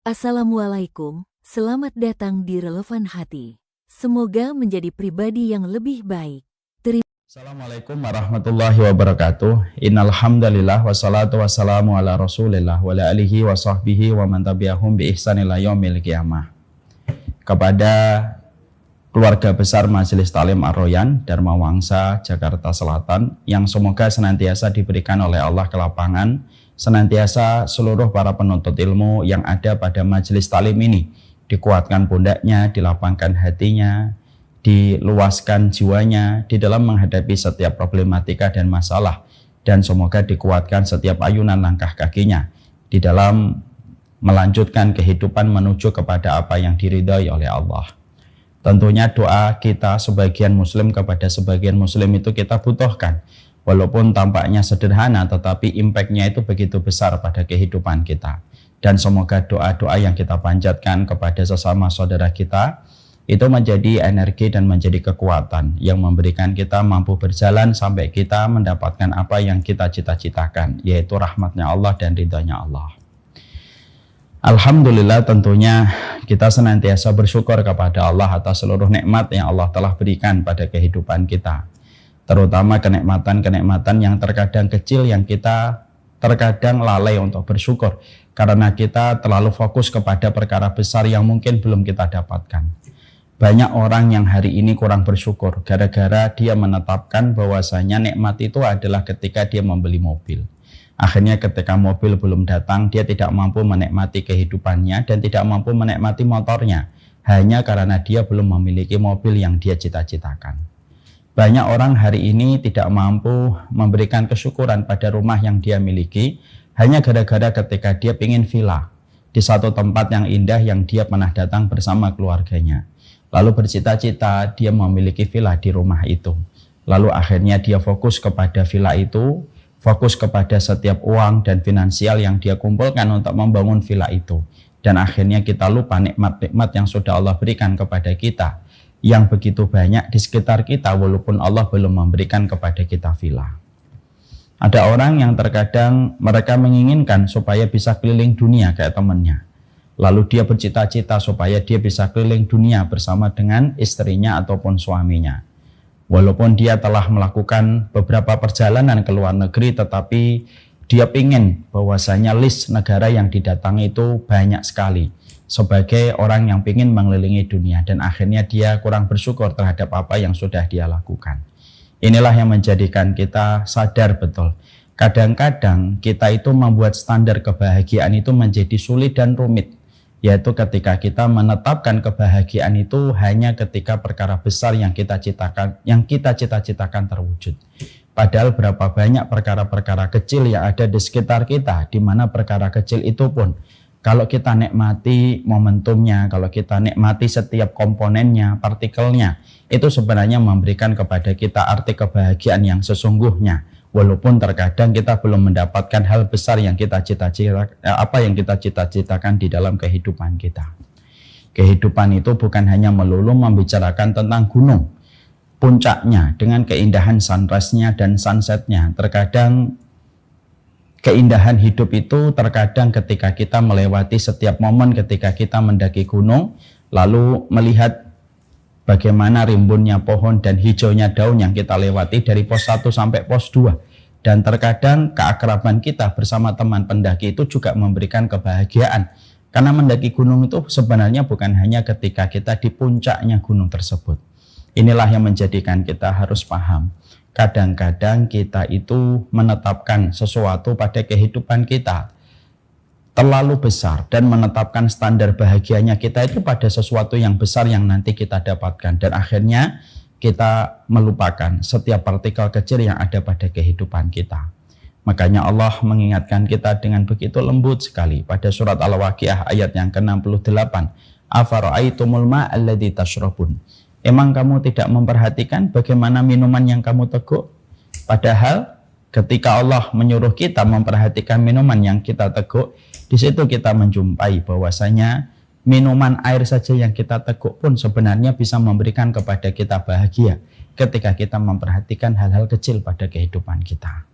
Assalamualaikum, selamat datang di Relevan Hati. Semoga menjadi pribadi yang lebih baik. Assalamualaikum warahmatullahi wabarakatuh. Innal hamdalillah wassalatu wassalamu ala Rasulillah wa ala alihi wa sahbihi wa man tabi'ahum bi ihsan ila yaumil qiyamah. Kepada keluarga besar Majelis Ta'lim Ar-Royan Dharma Wangsa Jakarta Selatan yang semoga senantiasa diberikan oleh Allah kelapangan, senantiasa seluruh para penuntut ilmu yang ada pada majelis ta'lim ini dikuatkan pundaknya, dilapangkan hatinya, diluaskan jiwanya di dalam menghadapi setiap problematika dan masalah, dan semoga dikuatkan setiap ayunan langkah kakinya di dalam melanjutkan kehidupan menuju kepada apa yang diridhai oleh Allah. Tentunya doa kita sebagian muslim kepada sebagian muslim itu kita butuhkan. Walaupun tampaknya sederhana, tetapi impact-nya itu begitu besar pada kehidupan kita. Dan semoga doa-doa yang kita panjatkan kepada sesama saudara kita itu menjadi energi dan menjadi kekuatan yang memberikan kita mampu berjalan sampai kita mendapatkan apa yang kita cita-citakan, yaitu rahmatnya Allah dan ridhanya Allah. Alhamdulillah, tentunya kita senantiasa bersyukur kepada Allah atas seluruh nikmat yang Allah telah berikan pada kehidupan kita. Terutama kenikmatan-kenikmatan yang terkadang kecil yang kita terkadang lalai untuk bersyukur karena kita terlalu fokus kepada perkara besar yang mungkin belum kita dapatkan. Banyak orang yang hari ini kurang bersyukur gara-gara dia menetapkan bahwasanya nikmat itu adalah ketika dia membeli mobil. Akhirnya ketika mobil belum datang, dia tidak mampu menikmati kehidupannya dan tidak mampu menikmati motornya hanya karena dia belum memiliki mobil yang dia cita-citakan. Banyak orang hari ini tidak mampu memberikan kesyukuran pada rumah yang dia miliki hanya gara-gara ketika dia ingin villa di satu tempat yang indah yang dia pernah datang bersama keluarganya. Lalu bercita-cita dia memiliki villa di rumah itu. Lalu akhirnya dia fokus kepada villa itu, fokus kepada setiap uang dan finansial yang dia kumpulkan untuk membangun villa itu. Dan akhirnya kita lupa nikmat-nikmat yang sudah Allah berikan kepada kita, yang begitu banyak di sekitar kita walaupun Allah belum memberikan kepada kita villa. Ada orang yang terkadang mereka menginginkan supaya bisa keliling dunia kayak temannya. Lalu dia bercita-cita supaya dia bisa keliling dunia bersama dengan istrinya ataupun suaminya. Walaupun dia telah melakukan beberapa perjalanan ke luar negeri, tetapi dia ingin bahwasanya list negara yang didatangi itu banyak sekali. Sebagai orang yang ingin mengelilingi dunia, dan akhirnya dia kurang bersyukur terhadap apa yang sudah dia lakukan. Inilah yang menjadikan kita sadar betul. Kadang-kadang kita itu membuat standar kebahagiaan itu menjadi sulit dan rumit. Yaitu ketika kita menetapkan kebahagiaan itu hanya ketika perkara besar yang kita cita-citakan terwujud. Padahal berapa banyak perkara-perkara kecil yang ada di sekitar kita, di mana perkara kecil itu pun kalau kita nikmati momentumnya, kalau kita nikmati setiap komponennya, partikelnya, itu sebenarnya memberikan kepada kita arti kebahagiaan yang sesungguhnya. Walaupun terkadang kita belum mendapatkan hal besar yang kita cita-citakan di dalam kehidupan kita. Kehidupan itu bukan hanya melulu membicarakan tentang gunung, puncaknya dengan keindahan sunrise-nya dan sunset-nya. Terkadang keindahan hidup itu terkadang ketika kita melewati setiap momen ketika kita mendaki gunung, lalu melihat bagaimana rimbunnya pohon dan hijaunya daun yang kita lewati dari pos 1 sampai pos 2. Dan terkadang keakraban kita bersama teman pendaki itu juga memberikan kebahagiaan. Karena mendaki gunung itu sebenarnya bukan hanya ketika kita di puncaknya gunung tersebut. Inilah yang menjadikan kita harus paham. Kadang-kadang kita itu menetapkan sesuatu pada kehidupan kita terlalu besar dan menetapkan standar bahagianya kita itu pada sesuatu yang besar yang nanti kita dapatkan, dan akhirnya kita melupakan setiap partikel kecil yang ada pada kehidupan kita. Makanya Allah mengingatkan kita dengan begitu lembut sekali pada surat Al-Waqiah ayat yang ke-68. Afara'aitumul ma'alladzi tashrabun. Emang kamu tidak memperhatikan bagaimana minuman yang kamu teguk? Padahal ketika Allah menyuruh kita memperhatikan minuman yang kita teguk, di situ kita menjumpai bahwasanya minuman air saja yang kita teguk pun sebenarnya bisa memberikan kepada kita bahagia ketika kita memperhatikan hal-hal kecil pada kehidupan kita.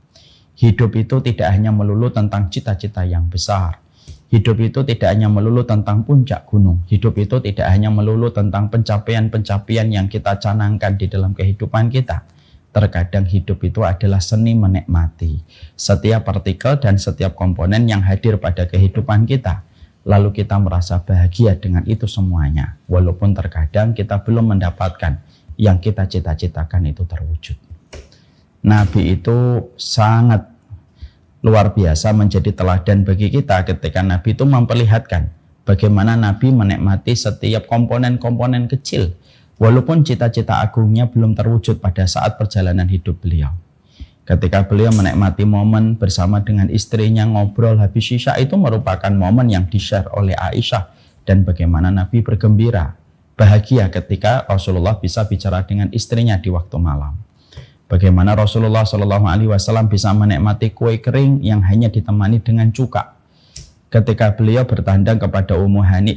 Hidup itu tidak hanya melulu tentang cita-cita yang besar. Hidup itu tidak hanya melulu tentang puncak gunung. Hidup itu tidak hanya melulu tentang pencapaian-pencapaian yang kita canangkan di dalam kehidupan kita. Terkadang hidup itu adalah seni menikmati setiap partikel dan setiap komponen yang hadir pada kehidupan kita. Lalu kita merasa bahagia dengan itu semuanya. Walaupun terkadang kita belum mendapatkan yang kita cita-citakan itu terwujud. Nabi itu sangat luar biasa menjadi teladan bagi kita ketika Nabi itu memperlihatkan bagaimana Nabi menikmati setiap komponen-komponen kecil walaupun cita-cita agungnya belum terwujud pada saat perjalanan hidup beliau. Ketika beliau menikmati momen bersama dengan istrinya ngobrol habis isya, itu merupakan momen yang di-share oleh Aisyah, dan bagaimana Nabi bergembira, bahagia ketika Rasulullah bisa bicara dengan istrinya di waktu malam. Bagaimana Rasulullah SAW bisa menikmati kue kering yang hanya ditemani dengan cuka. Ketika beliau bertandang kepada Ummu Hani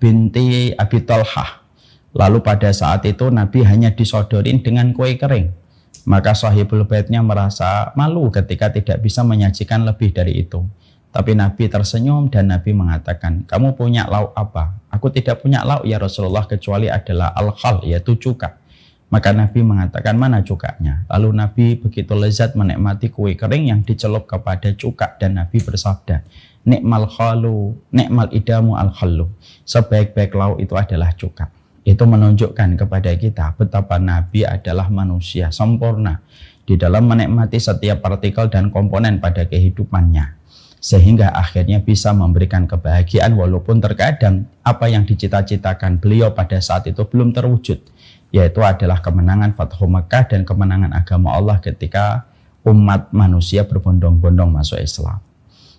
binti Abi Talhah. Lalu pada saat itu Nabi hanya disodorin dengan kue kering. Maka sahibul baitnya merasa malu ketika tidak bisa menyajikan lebih dari itu. Tapi Nabi tersenyum dan Nabi mengatakan, kamu punya lauk apa? Aku tidak punya lauk ya Rasulullah kecuali adalah al-khal, yaitu cuka. Maka Nabi mengatakan, mana cukanya? Lalu Nabi begitu lezat menikmati kue kering yang dicelup kepada cuka, dan Nabi bersabda, nikmal khalu, nikmal idamu al-khallu. Sebaik-baik lauk itu adalah cuka. Itu menunjukkan kepada kita betapa Nabi adalah manusia sempurna di dalam menikmati setiap partikel dan komponen pada kehidupannya. Sehingga akhirnya bisa memberikan kebahagiaan walaupun terkadang apa yang dicita-citakan beliau pada saat itu belum terwujud. Yaitu adalah kemenangan Fathu Mekah dan kemenangan agama Allah ketika umat manusia berbondong-bondong masuk Islam.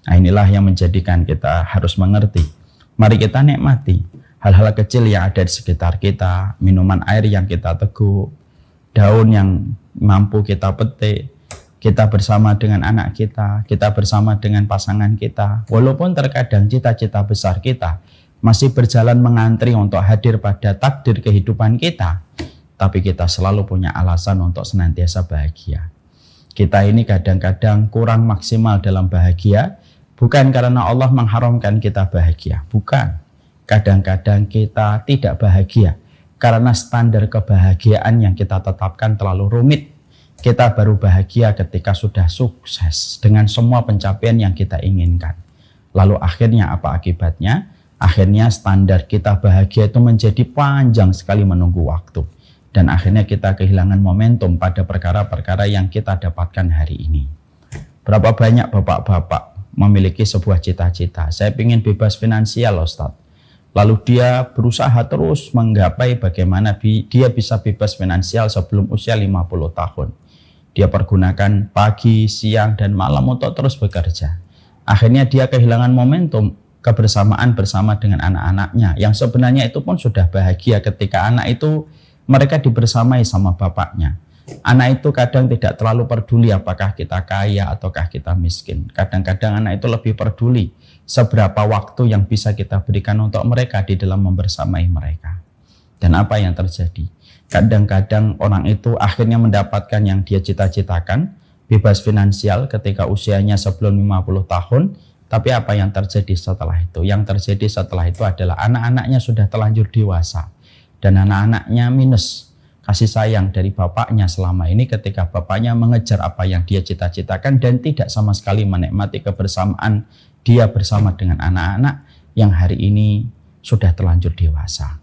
Nah, inilah yang menjadikan kita harus mengerti. Mari kita nikmati hal-hal kecil yang ada di sekitar kita, minuman air yang kita teguk, daun yang mampu kita petik, kita bersama dengan anak kita bersama dengan pasangan kita. Walaupun terkadang cita-cita besar kita masih berjalan mengantri untuk hadir pada takdir kehidupan kita, tapi kita selalu punya alasan untuk senantiasa bahagia. Kita ini kadang-kadang kurang maksimal dalam bahagia, bukan karena Allah mengharamkan kita bahagia, bukan. Kadang-kadang kita tidak bahagia karena standar kebahagiaan yang kita tetapkan terlalu rumit. Kita baru bahagia ketika sudah sukses dengan semua pencapaian yang kita inginkan. Lalu akhirnya apa akibatnya? Akhirnya standar kita bahagia itu menjadi panjang sekali menunggu waktu. Dan akhirnya kita kehilangan momentum pada perkara-perkara yang kita dapatkan hari ini. Berapa banyak bapak-bapak memiliki sebuah cita-cita. Saya ingin bebas finansial, Ustaz. Lalu dia berusaha terus menggapai bagaimana dia bisa bebas finansial sebelum usia 50 tahun. Dia pergunakan pagi, siang, dan malam untuk terus bekerja. Akhirnya dia kehilangan momentum kebersamaan bersama dengan anak-anaknya, yang sebenarnya itu pun sudah bahagia ketika anak itu mereka dibersamai sama bapaknya. Anak itu kadang tidak terlalu peduli apakah kita kaya ataukah kita miskin. Kadang-kadang anak itu lebih peduli seberapa waktu yang bisa kita berikan untuk mereka di dalam membersamai mereka. Dan apa yang terjadi? Kadang-kadang orang itu akhirnya mendapatkan yang dia cita-citakan, bebas finansial ketika usianya sebelum 50 tahun, tapi apa yang terjadi setelah itu? Yang terjadi setelah itu adalah anak-anaknya sudah terlanjur dewasa, dan anak-anaknya minus kasih sayang dari bapaknya selama ini ketika bapaknya mengejar apa yang dia cita-citakan dan tidak sama sekali menikmati kebersamaan dia bersama dengan anak-anak yang hari ini sudah terlanjur dewasa.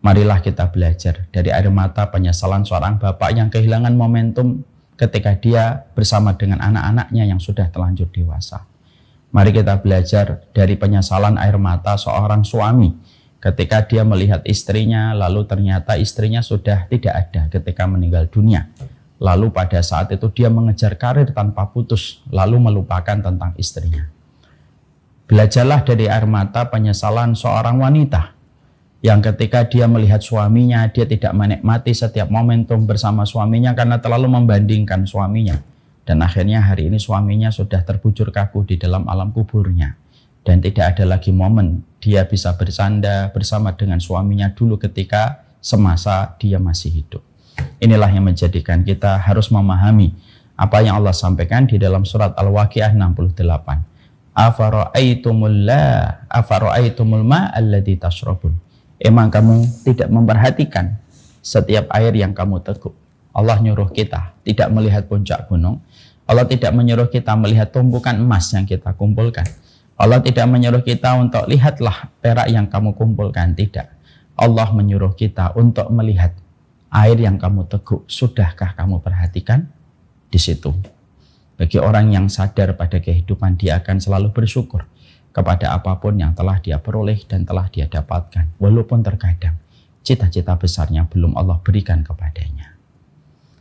Marilah kita belajar dari air mata penyesalan seorang bapak yang kehilangan momentum ketika dia bersama dengan anak-anaknya yang sudah terlanjur dewasa. Mari kita belajar dari penyesalan air mata seorang suami ketika dia melihat istrinya, lalu ternyata istrinya sudah tidak ada ketika meninggal dunia. Lalu pada saat itu dia mengejar karir tanpa putus, lalu melupakan tentang istrinya. Belajarlah dari air mata penyesalan seorang wanita yang ketika dia melihat suaminya, dia tidak menikmati setiap momentum bersama suaminya karena terlalu membandingkan suaminya. Dan akhirnya hari ini suaminya sudah terbujur kaku di dalam alam kuburnya. Dan tidak ada lagi momen dia bisa bersanda bersama dengan suaminya dulu ketika semasa dia masih hidup. Inilah yang menjadikan kita harus memahami apa yang Allah sampaikan di dalam surat Al-Waqiah 68. afara'aitumul ma'alladzi tashrabun. Emang kamu tidak memperhatikan setiap air yang kamu teguk? Allah nyuruh kita tidak melihat puncak gunung. Allah tidak menyuruh kita melihat tumpukan emas yang kita kumpulkan. Allah tidak menyuruh kita untuk lihatlah perak yang kamu kumpulkan. Tidak. Allah menyuruh kita untuk melihat air yang kamu teguk. Sudahkah kamu perhatikan? Di situ. Bagi orang yang sadar pada kehidupan, dia akan selalu bersyukur kepada apapun yang telah dia peroleh dan telah dia dapatkan. Walaupun terkadang cita-cita besarnya belum Allah berikan kepadanya.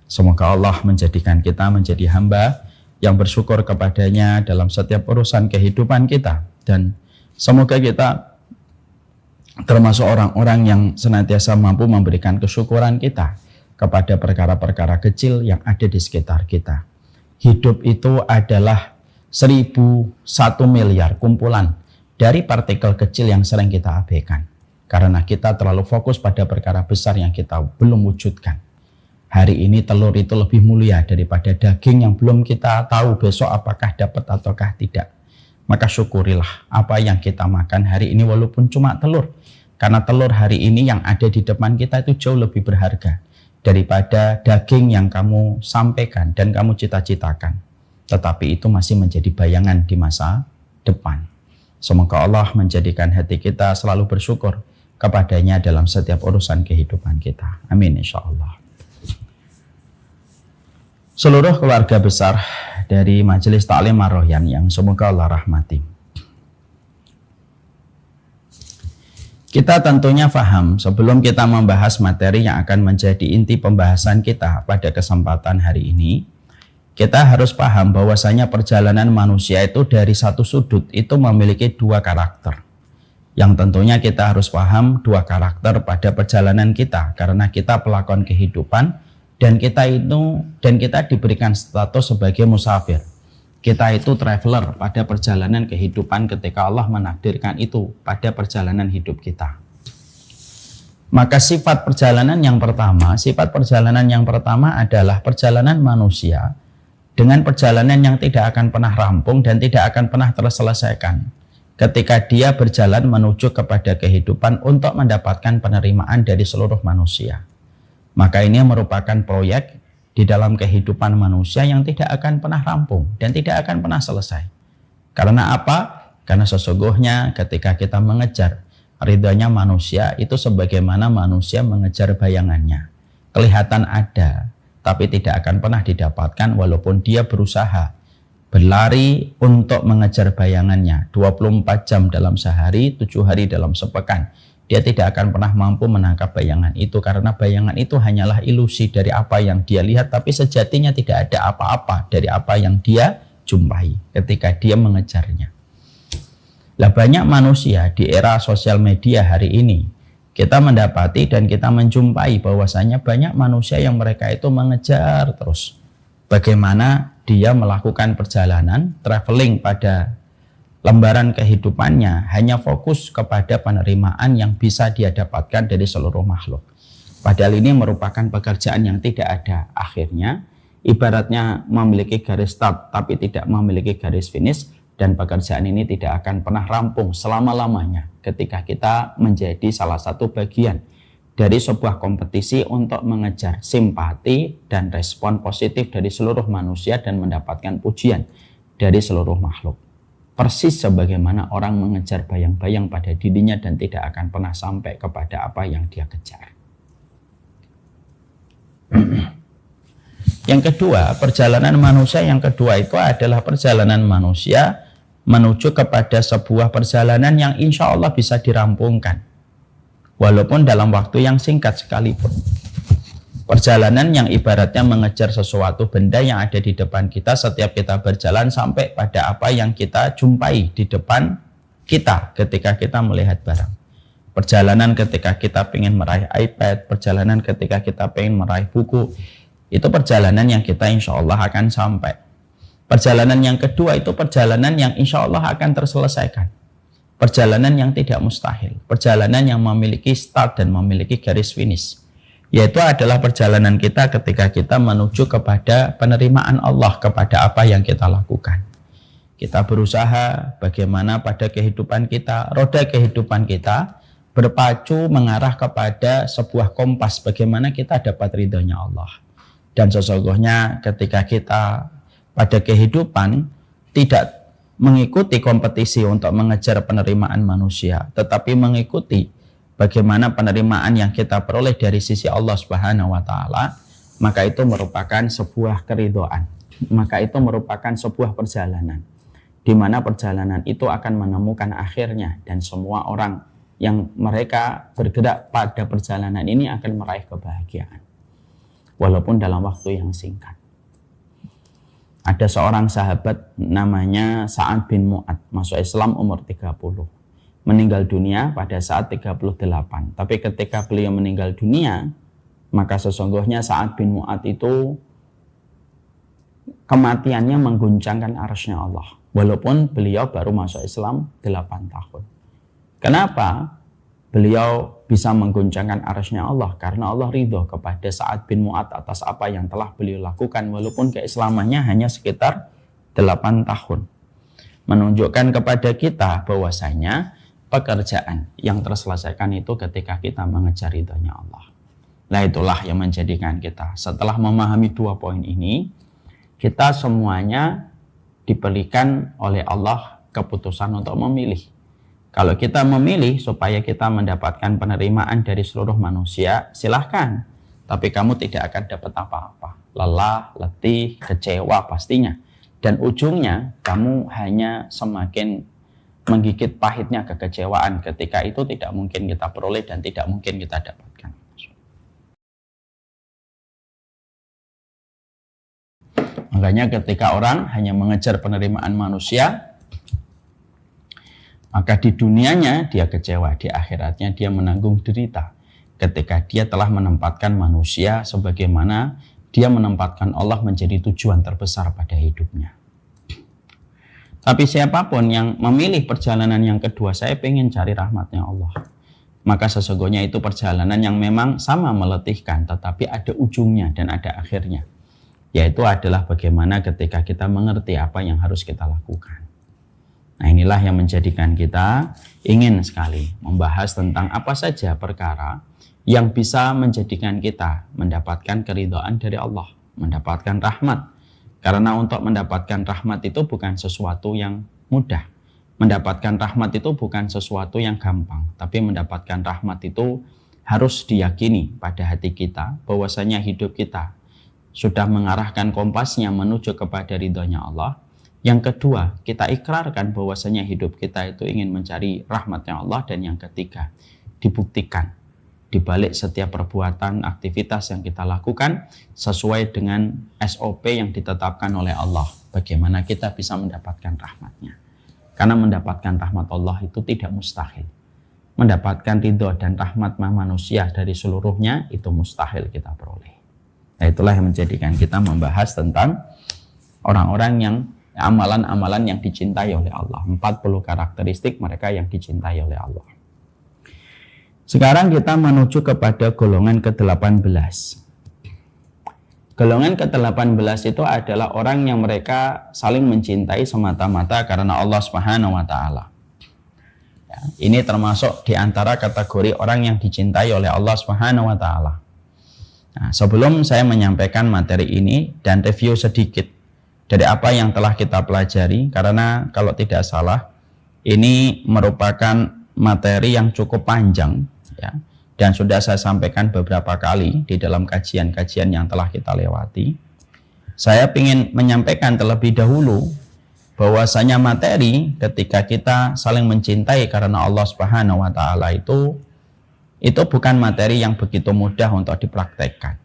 Semoga Allah menjadikan kita menjadi hamba yang bersyukur kepadanya dalam setiap urusan kehidupan kita. Dan semoga kita termasuk orang-orang yang senantiasa mampu memberikan kesyukuran kita kepada perkara-perkara kecil yang ada di sekitar kita. Hidup itu adalah 1001 miliar kumpulan dari partikel kecil yang sering kita abaikan. Karena kita terlalu fokus pada perkara besar yang kita belum wujudkan. Hari ini telur itu lebih mulia daripada daging yang belum kita tahu besok apakah dapat ataukah tidak. Maka syukurilah apa yang kita makan hari ini walaupun cuma telur. Karena telur hari ini yang ada di depan kita itu jauh lebih berharga daripada daging yang kamu sampaikan dan kamu cita-citakan. Tetapi itu masih menjadi bayangan di masa depan. Semoga Allah menjadikan hati kita selalu bersyukur kepadanya dalam setiap urusan kehidupan kita. Amin insyaallah. Seluruh keluarga besar dari Majelis Ta'lim Ar-Rohyan yang semoga Allah rahmati. Kita tentunya paham sebelum kita membahas materi yang akan menjadi inti pembahasan kita pada kesempatan hari ini, kita harus paham bahwasanya perjalanan manusia itu dari satu sudut itu memiliki dua karakter. Yang tentunya kita harus paham dua karakter pada perjalanan kita karena kita pelakon kehidupan. Dan kita diberikan status sebagai musafir. Kita itu traveler pada perjalanan kehidupan ketika Allah menakdirkan itu pada perjalanan hidup kita. Maka sifat perjalanan yang pertama adalah perjalanan manusia dengan perjalanan yang tidak akan pernah rampung dan tidak akan pernah terselesaikan. Ketika dia berjalan menuju kepada kehidupan untuk mendapatkan penerimaan dari seluruh manusia. Maka ini merupakan proyek di dalam kehidupan manusia yang tidak akan pernah rampung dan tidak akan pernah selesai. Karena apa? Karena sesungguhnya ketika kita mengejar ridhonya manusia itu sebagaimana manusia mengejar bayangannya. Kelihatan ada, tapi tidak akan pernah didapatkan walaupun dia berusaha berlari untuk mengejar bayangannya 24 jam dalam sehari, 7 hari dalam sepekan. Dia tidak akan pernah mampu menangkap bayangan itu karena bayangan itu hanyalah ilusi dari apa yang dia lihat, tapi sejatinya tidak ada apa-apa dari apa yang dia jumpai ketika dia mengejarnya. Lah banyak manusia di era sosial media hari ini kita mendapati dan kita menjumpai bahwasanya banyak manusia yang mereka itu mengejar terus bagaimana dia melakukan perjalanan traveling pada lembaran kehidupannya hanya fokus kepada penerimaan yang bisa dia dapatkan dari seluruh makhluk. Padahal ini merupakan pekerjaan yang tidak ada akhirnya, ibaratnya memiliki garis start tapi tidak memiliki garis finish, dan pekerjaan ini tidak akan pernah rampung selama-lamanya ketika kita menjadi salah satu bagian dari sebuah kompetisi untuk mengejar simpati dan respon positif dari seluruh manusia dan mendapatkan pujian dari seluruh makhluk. Persis sebagaimana orang mengejar bayang-bayang pada dirinya dan tidak akan pernah sampai kepada apa yang dia kejar. Yang kedua, perjalanan manusia yang kedua itu adalah perjalanan manusia menuju kepada sebuah perjalanan yang insya Allah bisa dirampungkan. Walaupun dalam waktu yang singkat sekalipun. Perjalanan yang ibaratnya mengejar sesuatu benda yang ada di depan kita setiap kita berjalan sampai pada apa yang kita jumpai di depan kita ketika kita melihat barang. Perjalanan ketika kita ingin meraih iPad, perjalanan ketika kita ingin meraih buku, itu perjalanan yang kita insya Allah akan sampai. Perjalanan yang kedua itu perjalanan yang insya Allah akan terselesaikan. Perjalanan yang tidak mustahil, perjalanan yang memiliki start dan memiliki garis finish. Yaitu adalah perjalanan kita ketika kita menuju kepada penerimaan Allah kepada apa yang kita lakukan. Kita berusaha bagaimana pada kehidupan kita, roda kehidupan kita berpacu mengarah kepada sebuah kompas bagaimana kita dapat ridhonya Allah. Dan sesungguhnya ketika kita pada kehidupan tidak mengikuti kompetisi untuk mengejar penerimaan manusia, tetapi mengikuti bagaimana penerimaan yang kita peroleh dari sisi Allah Subhanahu wa taala, maka itu merupakan sebuah keridhaan. Maka itu merupakan sebuah perjalanan di mana perjalanan itu akan menemukan akhirnya, dan semua orang yang mereka bergerak pada perjalanan ini akan meraih kebahagiaan walaupun dalam waktu yang singkat. Ada seorang sahabat namanya Sa'ad bin Mu'ad, masuk Islam umur 30, meninggal dunia pada saat 38. Tapi ketika beliau meninggal dunia, maka sesungguhnya Sa'ad bin Mu'ad itu kematiannya mengguncangkan arsy-Nya Allah, walaupun beliau baru masuk Islam 8 tahun. Kenapa beliau bisa mengguncangkan arsy-Nya Allah? Karena Allah ridho kepada Sa'ad bin Mu'ad atas apa yang telah beliau lakukan, walaupun keislamannya hanya sekitar 8 tahun. Menunjukkan kepada kita bahwasanya pekerjaan yang terselesaikan itu ketika kita mengejar ridhonya Allah. Nah, itulah yang menjadikan kita, setelah memahami 2 poin ini, kita semuanya diberikan oleh Allah keputusan untuk memilih. Kalau kita memilih supaya kita mendapatkan penerimaan dari seluruh manusia, silahkan. Tapi kamu tidak akan dapat apa-apa. Lelah, letih, kecewa pastinya. Dan ujungnya kamu hanya semakin menggigit pahitnya kekecewaan ketika itu tidak mungkin kita peroleh dan tidak mungkin kita dapatkan. Makanya ketika orang hanya mengejar penerimaan manusia, maka di dunianya dia kecewa, di akhiratnya dia menanggung derita. Ketika dia telah menempatkan manusia sebagaimana dia menempatkan Allah menjadi tujuan terbesar pada hidupnya. Tapi siapapun yang memilih perjalanan yang kedua, saya ingin cari rahmatnya Allah, maka sesungguhnya itu perjalanan yang memang sama meletihkan, tetapi ada ujungnya dan ada akhirnya. Yaitu adalah bagaimana ketika kita mengerti apa yang harus kita lakukan. Nah, inilah yang menjadikan kita ingin sekali membahas tentang apa saja perkara yang bisa menjadikan kita mendapatkan keridhaan dari Allah, mendapatkan rahmat. Karena untuk mendapatkan rahmat itu bukan sesuatu yang mudah. Mendapatkan rahmat itu bukan sesuatu yang gampang. Tapi mendapatkan rahmat itu harus diyakini pada hati kita bahwasanya hidup kita sudah mengarahkan kompasnya menuju kepada ridhonya Allah. Yang kedua, kita ikrarkan bahwasanya hidup kita itu ingin mencari rahmatnya Allah. Dan yang ketiga, dibuktikan di balik setiap perbuatan, aktivitas yang kita lakukan sesuai dengan SOP yang ditetapkan oleh Allah. Bagaimana kita bisa mendapatkan rahmatnya. Karena mendapatkan rahmat Allah itu tidak mustahil. Mendapatkan ridho dan rahmat manusia dari seluruhnya itu mustahil kita peroleh. Nah, itulah yang menjadikan kita membahas tentang orang-orang yang amalan-amalan yang dicintai oleh Allah. 40 karakteristik mereka yang dicintai oleh Allah. Sekarang kita menuju kepada golongan ke-18. Golongan ke-18 itu adalah orang yang mereka saling mencintai semata-mata karena Allah Subhanahu wa taala. Ya, ini termasuk di antara kategori orang yang dicintai oleh Allah Subhanahu wa taala. Nah, sebelum saya menyampaikan materi ini dan review sedikit dari apa yang telah kita pelajari, karena kalau tidak salah ini merupakan materi yang cukup panjang ya, dan sudah saya sampaikan beberapa kali di dalam kajian-kajian yang telah kita lewati. Saya ingin menyampaikan terlebih dahulu bahwasanya materi ketika kita saling mencintai karena Allah Subhanahu wa taala itu bukan materi yang begitu mudah untuk dipraktekkan.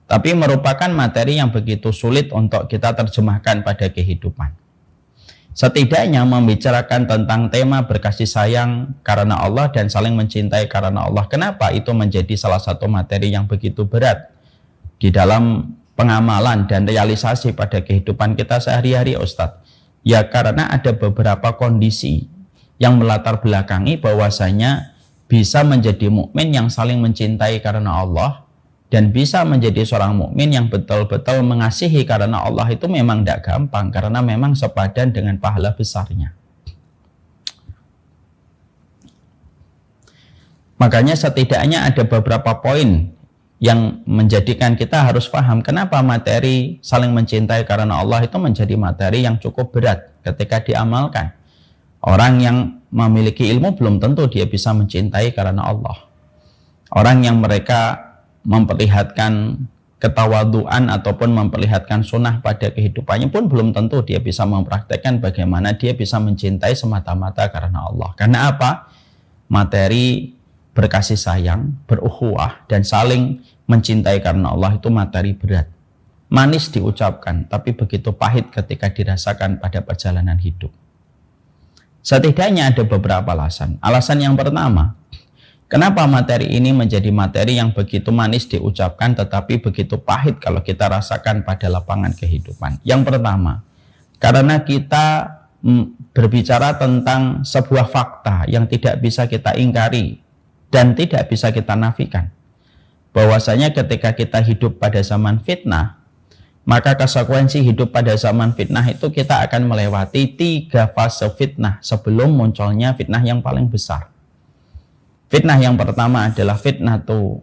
Tapi merupakan materi yang begitu sulit untuk kita terjemahkan pada kehidupan. Setidaknya membicarakan tentang tema berkasih sayang karena Allah dan saling mencintai karena Allah. Kenapa itu menjadi salah satu materi yang begitu berat di dalam pengamalan dan realisasi pada kehidupan kita sehari-hari, Ustadz? Ya karena ada beberapa kondisi yang melatar belakangi bahwasanya bisa menjadi mukmin yang saling mencintai karena Allah dan bisa menjadi seorang mukmin yang betul-betul mengasihi karena Allah itu memang tidak gampang, karena memang sepadan dengan pahala besarnya. Makanya setidaknya ada beberapa poin yang menjadikan kita harus paham kenapa materi saling mencintai karena Allah itu menjadi materi yang cukup berat ketika diamalkan. Orang yang memiliki ilmu belum tentu dia bisa mencintai karena Allah. Orang yang mereka memperlihatkan ketawaduan ataupun memperlihatkan sunnah pada kehidupannya pun belum tentu dia bisa mempraktekkan bagaimana dia bisa mencintai semata-mata karena Allah. Karena apa? Materi berkasih sayang, berukhuwah, dan saling mencintai karena Allah itu materi berat. Manis diucapkan, tapi begitu pahit ketika dirasakan pada perjalanan hidup. Setidaknya ada beberapa alasan. Alasan yang pertama, kenapa materi ini menjadi materi yang begitu manis diucapkan tetapi begitu pahit kalau kita rasakan pada lapangan kehidupan? Yang pertama, karena kita berbicara tentang sebuah fakta yang tidak bisa kita ingkari dan tidak bisa kita nafikan. Bahwasanya ketika kita hidup pada zaman fitnah, maka konsekuensi hidup pada zaman fitnah itu kita akan melewati 3 fase fitnah sebelum munculnya fitnah yang paling besar. Fitnah yang pertama adalah fitnatu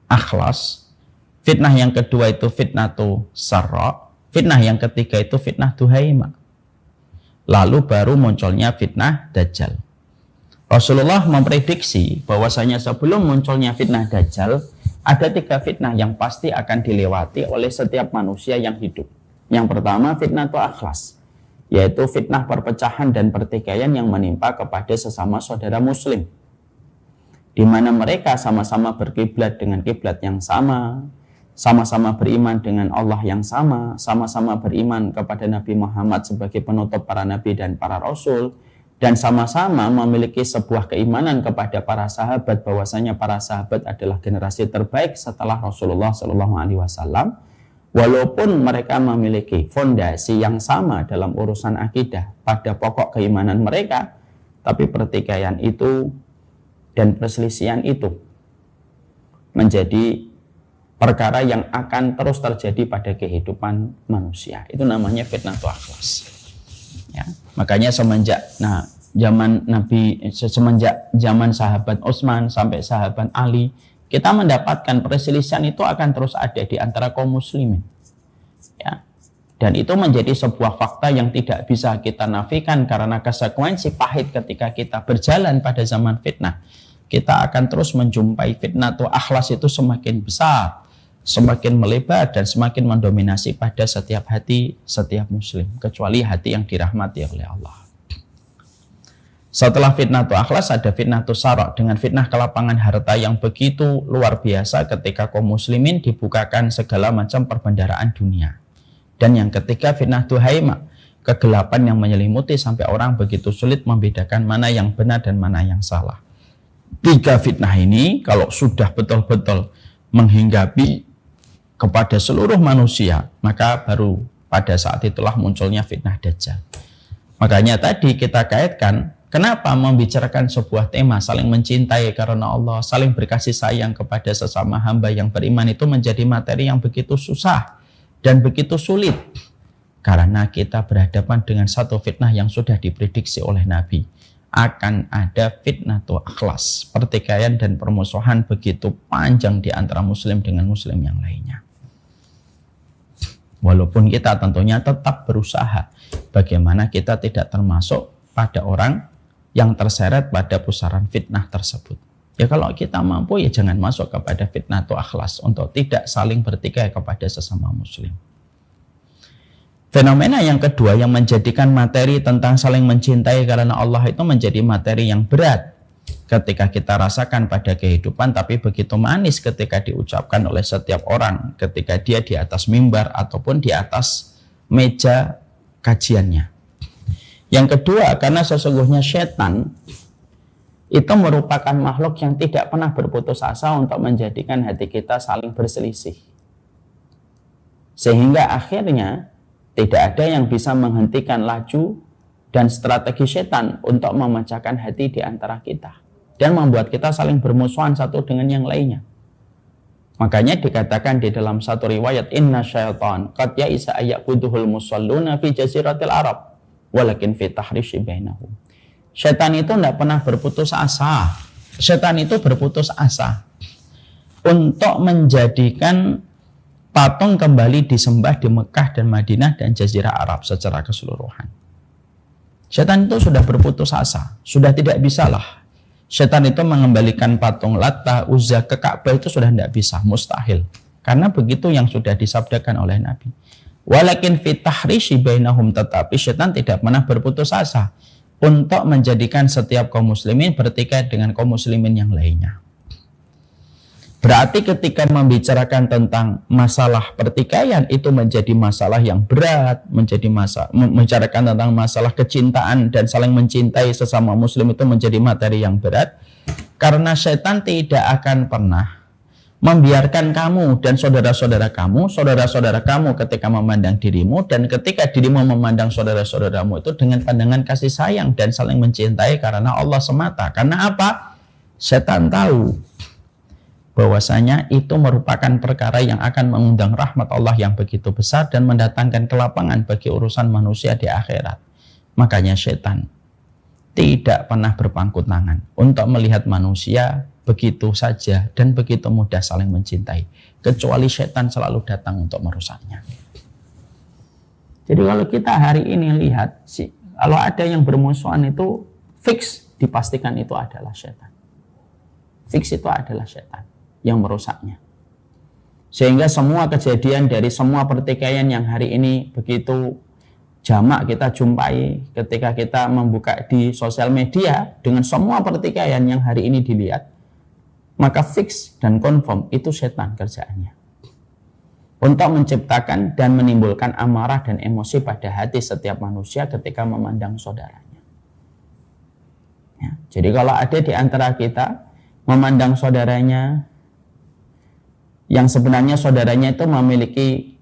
akhlas. Fitnah yang kedua itu fitnatu sarra. Fitnah yang ketiga itu fitnah duhaima. Lalu baru munculnya fitnah dajjal. Rasulullah memprediksi bahwasanya sebelum munculnya fitnah dajjal, ada 3 fitnah yang pasti akan dilewati oleh setiap manusia yang hidup. Yang pertama fitnatu akhlas, yaitu fitnah perpecahan dan pertikaian yang menimpa kepada sesama saudara muslim, di mana mereka sama-sama berkiblat dengan kiblat yang sama-sama beriman dengan Allah yang sama-sama beriman kepada Nabi Muhammad sebagai penutup para nabi dan para rasul, dan sama-sama memiliki sebuah keimanan kepada para sahabat bahwasanya para sahabat adalah generasi terbaik setelah Rasulullah SAW. Walaupun mereka memiliki fondasi yang sama dalam urusan akidah pada pokok keimanan mereka, tapi pertikaian itu dan perselisihan itu menjadi perkara yang akan terus terjadi pada kehidupan manusia. Itu namanya fitnatul akhlas. Ya, makanya semenjak zaman sahabat Utsman sampai sahabat Ali, kita mendapatkan perselisihan itu akan terus ada di antara kaum muslimin. Ya. Dan itu menjadi sebuah fakta yang tidak bisa kita nafikan karena konsekuensi pahit ketika kita berjalan pada zaman fitnah. Kita akan terus menjumpai fitnatul akhlas itu semakin besar, semakin melebar dan semakin mendominasi pada setiap hati setiap muslim, kecuali hati yang dirahmati oleh Allah. Setelah fitnatul akhlas ada fitnatul sarok, dengan fitnah kelapangan harta yang begitu luar biasa ketika kaum muslimin dibukakan segala macam perbendaharaan dunia. Dan yang ketiga fitnah duhaima, kegelapan yang menyelimuti sampai orang begitu sulit membedakan mana yang benar dan mana yang salah. 3 fitnah ini kalau sudah betul-betul menghinggapi kepada seluruh manusia, maka baru pada saat itulah munculnya fitnah dajjal. Makanya tadi kita kaitkan, kenapa membicarakan sebuah tema saling mencintai karena Allah, saling berkasih sayang kepada sesama hamba yang beriman itu menjadi materi yang begitu susah dan begitu sulit. Karena kita berhadapan dengan satu fitnah yang sudah diprediksi oleh Nabi. Akan ada fitnatul akhlas, pertikaian dan permusuhan begitu panjang di antara muslim dengan muslim yang lainnya. Walaupun kita tentunya tetap berusaha bagaimana kita tidak termasuk pada orang yang terseret pada pusaran fitnah tersebut. Ya kalau kita mampu ya jangan masuk kepada fitnatul akhlas untuk tidak saling bertikai kepada sesama muslim. Fenomena yang kedua yang menjadikan materi tentang saling mencintai karena Allah itu menjadi materi yang berat ketika kita rasakan pada kehidupan, tapi begitu manis ketika diucapkan oleh setiap orang ketika dia di atas mimbar ataupun di atas meja kajiannya. Yang kedua, karena sesungguhnya setan itu merupakan makhluk yang tidak pernah berputus asa untuk menjadikan hati kita saling berselisih. Sehingga akhirnya tidak ada yang bisa menghentikan laju dan strategi setan untuk memecahkan hati di antara kita dan membuat kita saling bermusuhan satu dengan yang lainnya. Makanya dikatakan di dalam satu riwayat, inna syaitan qad ya'isa ayyaquduhul musalluna fi jaziratil Arab walakin fi tahrishi bainahum. Setan itu tidak pernah berputus asa. Setan itu berputus asa untuk menjadikan patung kembali disembah di Mekah dan Madinah dan Jazirah Arab secara keseluruhan. Setan itu sudah berputus asa, sudah tidak bisa lah. Setan itu mengembalikan patung Latta, Uzza ke Ka'bah itu sudah tidak bisa, mustahil. Karena begitu yang sudah disabdakan oleh Nabi. Walakin fi tahrishi bainahum, tetapi setan tidak pernah berputus asa untuk menjadikan setiap kaum muslimin bertikai dengan kaum muslimin yang lainnya. Berarti ketika membicarakan tentang masalah pertikaian itu menjadi masalah yang berat, membicarakan tentang masalah kecintaan dan saling mencintai sesama muslim itu menjadi materi yang berat, karena setan tidak akan pernah membiarkan kamu dan saudara-saudara kamu ketika memandang dirimu dan ketika dirimu memandang saudara-saudaramu itu dengan pandangan kasih sayang dan saling mencintai karena Allah semata. Karena apa? Setan tahu bahwasanya itu merupakan perkara yang akan mengundang rahmat Allah yang begitu besar dan mendatangkan kelapangan bagi urusan manusia di akhirat. Makanya setan tidak pernah berpangku tangan untuk melihat manusia begitu saja dan begitu mudah saling mencintai, kecuali setan selalu datang untuk merusaknya. Jadi kalau kita hari ini lihat, kalau ada yang bermusuhan itu fix dipastikan itu adalah setan. Fix itu adalah setan yang merusaknya. Sehingga semua kejadian dari semua pertikaian yang hari ini begitu jamak kita jumpai ketika kita membuka di sosial media dengan semua pertikaian yang hari ini dilihat, maka fix dan confirm itu setan kerjaannya. Untuk menciptakan dan menimbulkan amarah dan emosi pada hati setiap manusia ketika memandang saudaranya. Ya, jadi kalau ada di antara kita memandang saudaranya yang sebenarnya saudaranya itu memiliki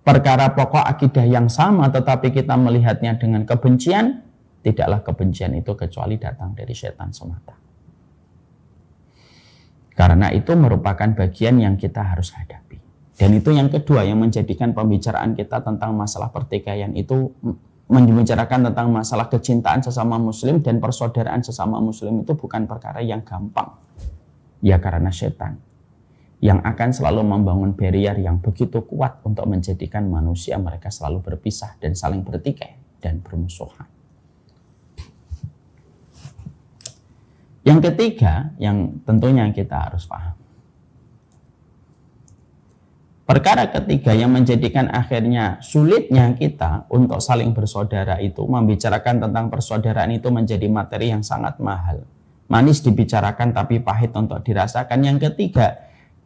perkara pokok akidah yang sama, tetapi kita melihatnya dengan kebencian, tidaklah kebencian itu kecuali datang dari setan semata. Karena itu merupakan bagian yang kita harus hadapi. Dan itu yang kedua yang menjadikan pembicaraan kita tentang masalah pertikaian itu membicarakan tentang masalah kecintaan sesama muslim dan persaudaraan sesama muslim itu bukan perkara yang gampang. Ya karena setan yang akan selalu membangun barrier yang begitu kuat untuk menjadikan manusia mereka selalu berpisah dan saling bertikai dan bermusuhan. Yang ketiga, yang tentunya kita harus paham. Perkara ketiga yang menjadikan akhirnya sulitnya kita untuk saling bersaudara itu, membicarakan tentang persaudaraan itu menjadi materi yang sangat mahal. Manis dibicarakan tapi pahit untuk dirasakan. Yang ketiga,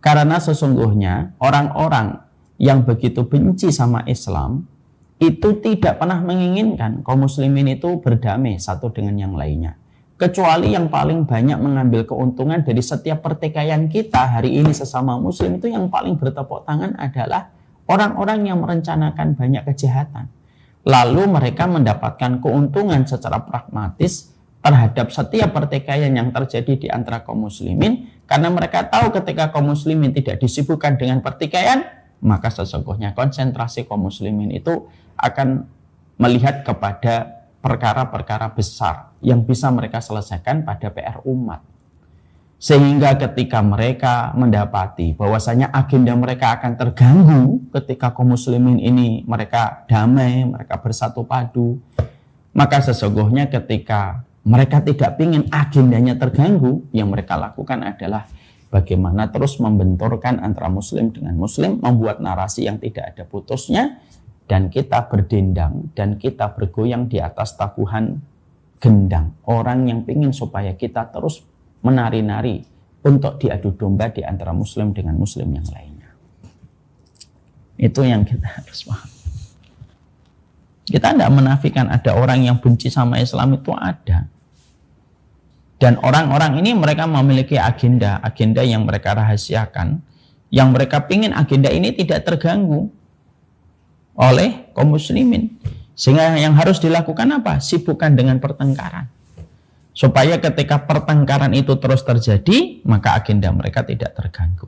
karena sesungguhnya orang-orang yang begitu benci sama Islam itu tidak pernah menginginkan kaum muslimin itu berdamai satu dengan yang lainnya. Kecuali yang paling banyak mengambil keuntungan dari setiap pertikaian kita hari ini sesama muslim itu yang paling bertepuk tangan adalah orang-orang yang merencanakan banyak kejahatan. Lalu mereka mendapatkan keuntungan secara pragmatis terhadap setiap pertikaian yang terjadi di antara kaum muslimin. Karena mereka tahu ketika kaum muslimin tidak disibukkan dengan pertikaian, maka sesungguhnya konsentrasi kaum muslimin itu akan melihat kepada perkara-perkara besar yang bisa mereka selesaikan pada PR umat. Sehingga ketika mereka mendapati bahwasanya agenda mereka akan terganggu ketika kaum muslimin ini mereka damai, mereka bersatu padu, maka sesungguhnya ketika mereka tidak ingin agendanya terganggu, yang mereka lakukan adalah bagaimana terus membenturkan antara muslim dengan muslim, membuat narasi yang tidak ada putusnya, dan kita berdendang dan kita bergoyang di atas tabuhan gendang. Orang yang ingin supaya kita terus menari-nari untuk diadu domba di antara muslim dengan muslim yang lainnya. Itu yang kita harus paham. Kita tidak menafikan ada orang yang benci sama Islam, itu ada. Dan orang-orang ini mereka memiliki agenda yang mereka rahasiakan, yang mereka ingin agenda ini tidak terganggu oleh kaum muslimin. Sehingga yang harus dilakukan apa? Sibukkan dengan pertengkaran. Supaya ketika pertengkaran itu terus terjadi, maka agenda mereka tidak terganggu.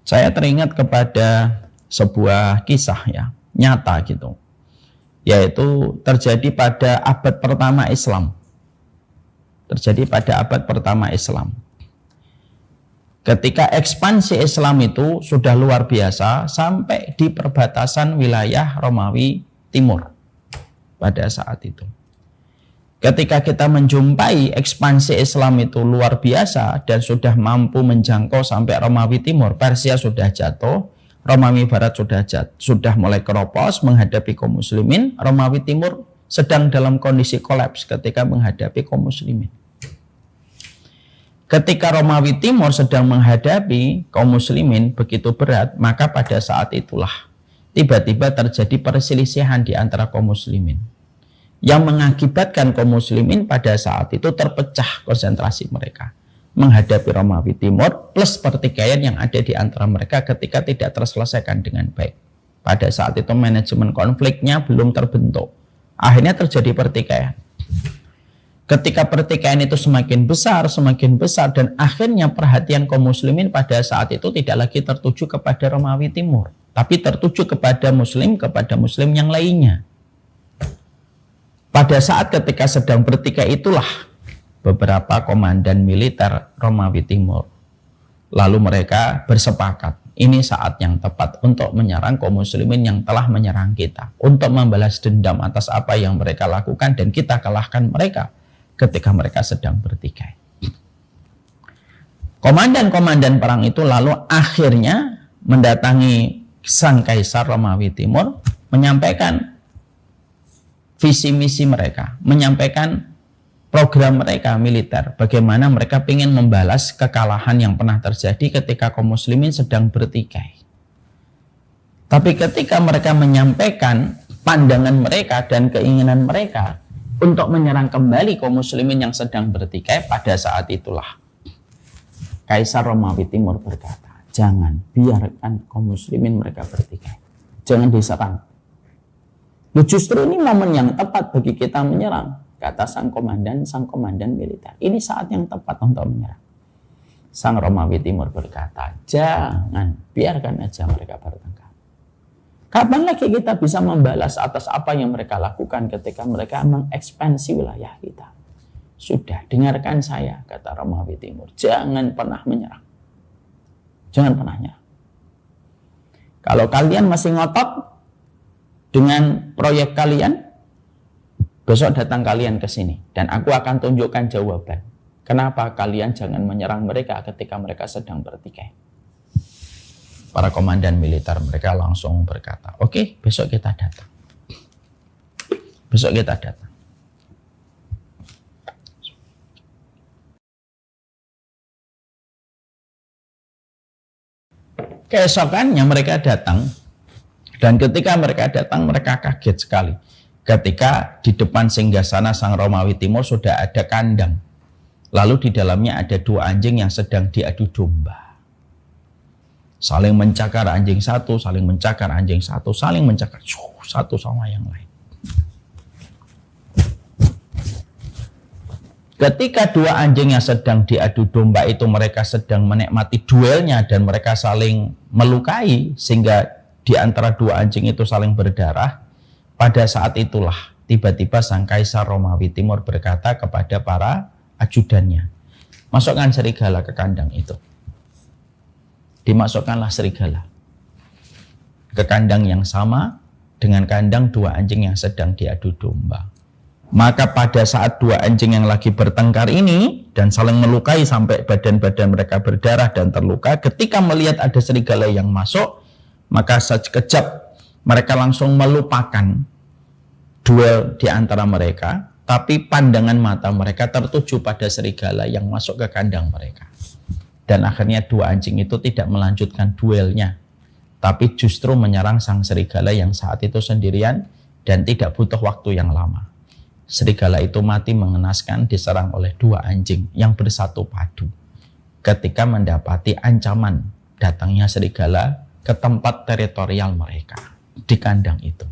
Saya teringat kepada sebuah kisah ya, nyata gitu. Yaitu terjadi pada abad pertama Islam. Terjadi pada abad pertama Islam. Ketika ekspansi Islam itu sudah luar biasa sampai di perbatasan wilayah Romawi Timur pada saat itu. Ketika kita menjumpai ekspansi Islam itu luar biasa dan sudah mampu menjangkau sampai Romawi Timur, Persia sudah jatuh, Romawi Barat sudah mulai keropos menghadapi kaum muslimin, Romawi Timur sedang dalam kondisi kolaps ketika menghadapi kaum muslimin. Ketika Romawi Timur sedang menghadapi kaum muslimin begitu berat, maka pada saat itulah tiba-tiba terjadi perselisihan di antara kaum muslimin yang mengakibatkan kaum muslimin pada saat itu terpecah konsentrasi mereka menghadapi Romawi Timur plus pertikaian yang ada di antara mereka ketika tidak terselesaikan dengan baik. Pada saat itu manajemen konfliknya belum terbentuk. Akhirnya terjadi pertikaian. Ketika pertikaian itu semakin besar dan akhirnya perhatian kaum muslimin pada saat itu tidak lagi tertuju kepada Romawi Timur, tapi tertuju kepada muslim yang lainnya. Pada saat ketika sedang bertikai itulah beberapa komandan militer Romawi Timur lalu mereka bersepakat, ini saat yang tepat untuk menyerang kaum muslimin yang telah menyerang kita, untuk membalas dendam atas apa yang mereka lakukan dan kita kalahkan mereka ketika mereka sedang bertikai. Komandan-komandan perang itu lalu akhirnya mendatangi sang kaisar Romawi Timur, menyampaikan visi misi mereka, menyampaikan program mereka militer, bagaimana mereka ingin membalas kekalahan yang pernah terjadi ketika kaum muslimin sedang bertikai. Tapi ketika mereka menyampaikan pandangan mereka dan keinginan mereka untuk menyerang kembali kaum muslimin yang sedang bertikai, pada saat itulah Kaisar Romawi Timur berkata, jangan biarkan kaum muslimin mereka bertikai, jangan diserang. Justru ini momen yang tepat bagi kita menyerang, kata sang komandan militer. Ini saat yang tepat untuk menyerang. Sang Romawi Timur berkata, jangan, biarkan aja mereka bertengkar. Kapan lagi kita bisa membalas atas apa yang mereka lakukan ketika mereka mengekspansi wilayah kita? Sudah, dengarkan saya, kata Romawi Timur. Jangan pernah menyerang. Jangan pernah menyerang. Kalau kalian masih ngotot dengan proyek kalian, besok datang kalian ke sini. Dan aku akan tunjukkan jawaban. Kenapa kalian jangan menyerang mereka ketika mereka sedang bertikai? Para komandan militer mereka langsung berkata, oke, besok kita datang. Besok kita datang. Keesokannya mereka datang, dan ketika mereka datang mereka kaget sekali. Ketika di depan singgasana sang Romawi Timur sudah ada kandang. Lalu di dalamnya ada dua anjing yang sedang diadu domba. Saling mencakar anjing satu, saling mencakar satu sama yang lain. Ketika dua anjing yang sedang diadu domba itu mereka sedang menikmati duelnya dan mereka saling melukai sehingga di antara dua anjing itu saling berdarah, pada saat itulah tiba-tiba sang Kaisar Romawi Timur berkata kepada para ajudannya, masukkan serigala ke kandang itu. Dimasukkanlah serigala ke kandang yang sama dengan kandang dua anjing yang sedang diadu domba. Maka pada saat dua anjing yang lagi bertengkar ini dan saling melukai sampai badan-badan mereka berdarah dan terluka, ketika melihat ada serigala yang masuk, maka sekejap mereka langsung melupakan duel di antara mereka, tapi pandangan mata mereka tertuju pada serigala yang masuk ke kandang mereka. Dan akhirnya dua anjing itu tidak melanjutkan duelnya, tapi justru menyerang sang serigala yang saat itu sendirian dan tidak butuh waktu yang lama. Serigala itu mati mengenaskan diserang oleh dua anjing yang bersatu padu ketika mendapati ancaman datangnya serigala ke tempat teritorial mereka di kandang itu.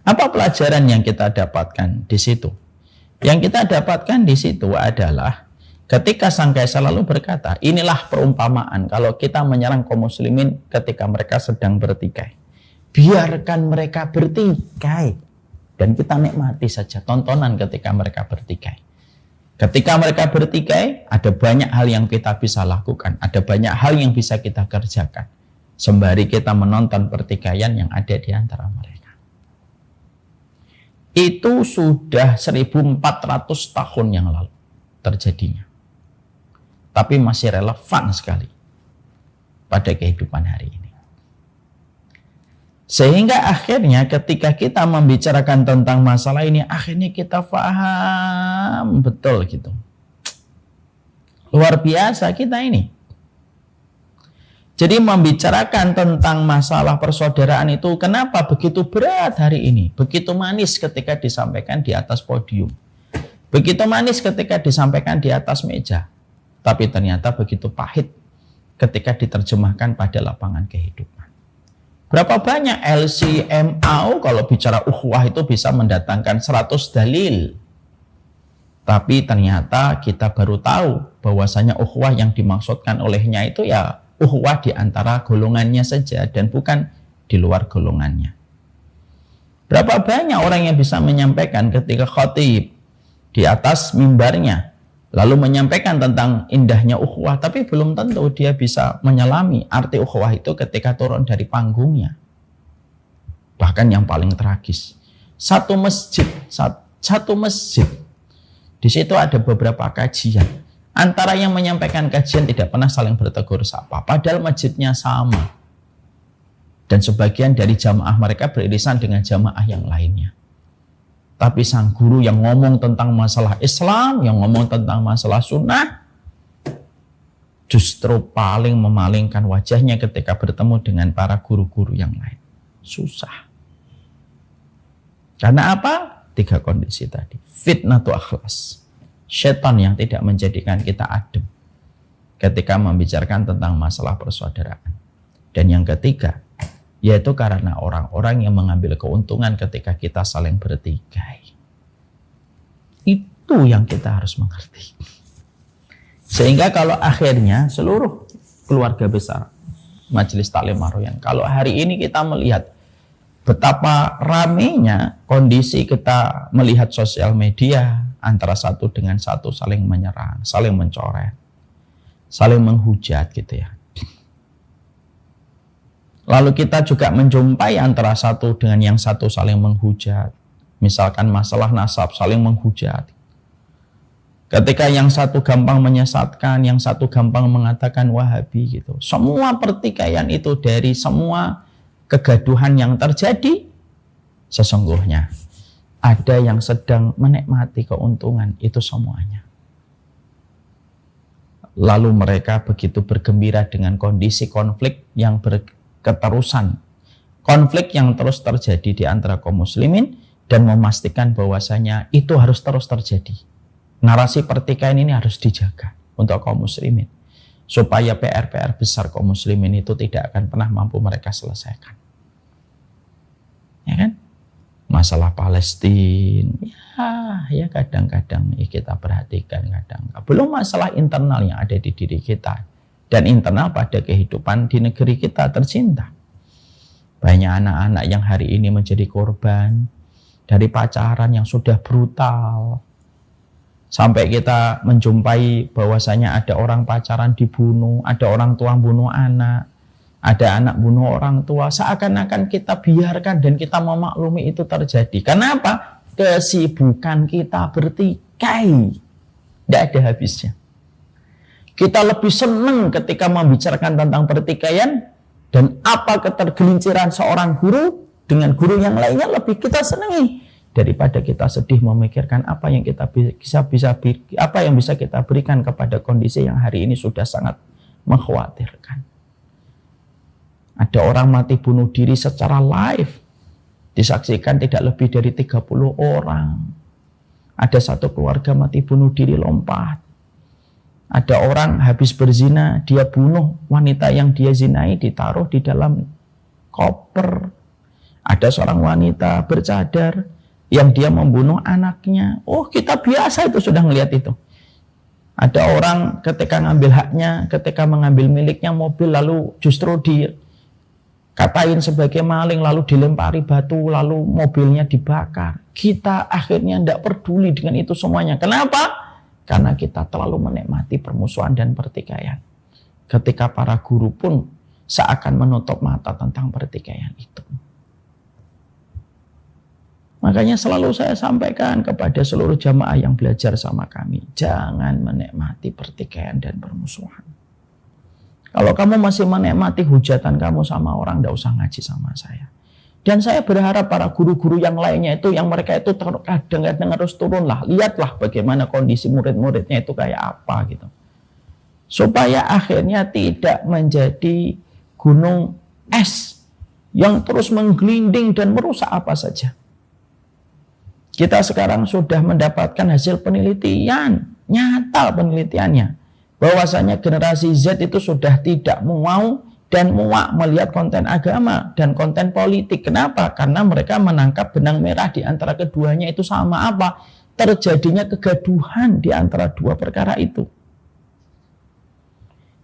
Apa pelajaran yang kita dapatkan di situ? Yang kita dapatkan di situ adalah Ketika sang kaisar lalu berkata, inilah perumpamaan kalau kita menyerang kaum muslimin ketika mereka sedang bertikai. Biarkan mereka bertikai. Dan kita nikmati saja tontonan ketika mereka bertikai. Ketika mereka bertikai, ada banyak hal yang kita bisa lakukan. Ada banyak hal yang bisa kita kerjakan. Sembari kita menonton pertikaian yang ada di antara mereka. Itu sudah 1400 tahun yang lalu terjadinya. Tapi masih relevan sekali pada kehidupan hari ini. Sehingga akhirnya ketika kita membicarakan tentang masalah ini, akhirnya kita paham betul gitu. Luar biasa kita ini. Jadi membicarakan tentang masalah persaudaraan itu kenapa begitu berat hari ini? Begitu manis ketika disampaikan di atas podium. Begitu manis ketika disampaikan di atas meja. Tapi ternyata begitu pahit ketika diterjemahkan pada lapangan kehidupan. Berapa banyak LCMAU kalau bicara ukhuwah itu bisa mendatangkan 100 dalil. Tapi ternyata kita baru tahu bahwasanya ukhuwah yang dimaksudkan olehnya itu ya ukhuwah di antara golongannya saja dan bukan di luar golongannya. Berapa banyak orang yang bisa menyampaikan ketika khatib di atas mimbarnya lalu menyampaikan tentang indahnya ukhuwah, tapi belum tentu dia bisa menyelami arti ukhuwah itu ketika turun dari panggungnya. Bahkan yang paling tragis, satu masjid, di situ ada beberapa kajian. Antara yang menyampaikan kajian tidak pernah saling bertegur sapa, padahal masjidnya sama. Dan sebagian dari jamaah mereka beririsan dengan jamaah yang lainnya. Tapi sang guru yang ngomong tentang masalah Islam, yang ngomong tentang masalah sunnah, justru paling memalingkan wajahnya ketika bertemu dengan para guru-guru yang lain. Susah. Karena apa? 3 kondisi tadi. Fitnatu akhlas. Setan yang tidak menjadikan kita adem ketika membicarakan tentang masalah persaudaraan. Dan yang ketiga, yaitu karena orang-orang yang mengambil keuntungan ketika kita saling bertikai. Itu yang kita harus mengerti. Sehingga kalau akhirnya seluruh keluarga besar Majelis Taklim Ar-Royan, kalau hari ini kita melihat betapa ramainya kondisi kita melihat sosial media, antara satu dengan satu saling menyerang, saling mencoret, saling menghujat gitu ya. Lalu kita juga menjumpai antara satu dengan yang satu saling menghujat. Misalkan masalah nasab saling menghujat. Ketika yang satu gampang menyesatkan, yang satu gampang mengatakan Wahabi gitu. Semua pertikaian itu dari semua kegaduhan yang terjadi, sesungguhnya ada yang sedang menikmati keuntungan itu semuanya. Lalu mereka begitu bergembira dengan kondisi konflik yang keterusan, konflik yang terus terjadi di antara kaum muslimin, dan memastikan bahwasanya itu harus terus terjadi. Narasi pertikaian ini harus dijaga untuk kaum muslimin, supaya PR-PR besar kaum muslimin itu tidak akan pernah mampu mereka selesaikan. Ya kan? Masalah Palestina, ya kadang-kadang kita perhatikan, kadang belum masalah internal yang ada di diri kita. Dan internal pada kehidupan di negeri kita tercinta. Banyak anak-anak yang hari ini menjadi korban dari pacaran yang sudah brutal. Sampai kita menjumpai bahwasanya ada orang pacaran dibunuh, ada orang tua bunuh anak, ada anak bunuh orang tua. Seakan-akan kita biarkan dan kita memaklumi itu terjadi. Kenapa? Kesibukan kita bertikai. Tidak ada habisnya. Kita lebih senang ketika membicarakan tentang pertikaian, dan apa ketergelinciran seorang guru dengan guru yang lainnya lebih kita senangi daripada kita sedih memikirkan apa yang kita apa yang bisa kita berikan kepada kondisi yang hari ini sudah sangat mengkhawatirkan. Ada orang mati bunuh diri secara live, disaksikan tidak lebih dari 30 orang. Ada satu keluarga mati bunuh diri lompat. Ada orang habis berzina, dia bunuh wanita yang dia zinai, ditaruh di dalam koper. Ada seorang wanita bercadar yang dia membunuh anaknya. Oh, kita biasa itu sudah melihat itu. Ada orang ketika ngambil haknya, ketika mengambil miliknya mobil, lalu justru dikatain sebagai maling, lalu dilempari batu, lalu mobilnya dibakar. Kita akhirnya tidak peduli dengan itu semuanya. Kenapa? Karena kita terlalu menikmati permusuhan dan pertikaian. Ketika para guru pun seakan menutup mata tentang pertikaian itu. Makanya selalu saya sampaikan kepada seluruh jamaah yang belajar sama kami, jangan menikmati pertikaian dan permusuhan. Kalau kamu masih menikmati hujatan kamu sama orang, tidak usah ngaji sama saya. Dan saya berharap para guru-guru yang lainnya itu, yang mereka itu kadang-kadang harus turunlah, lihatlah bagaimana kondisi murid-muridnya itu kayak apa gitu. Supaya akhirnya tidak menjadi gunung es yang terus menggelinding dan merusak apa saja. Kita sekarang sudah mendapatkan hasil penelitian, nyata penelitiannya, bahwasanya generasi Z itu sudah tidak mau dan muak melihat konten agama dan konten politik. Kenapa? Karena mereka menangkap benang merah di antara keduanya itu sama apa? Terjadinya kegaduhan di antara dua perkara itu.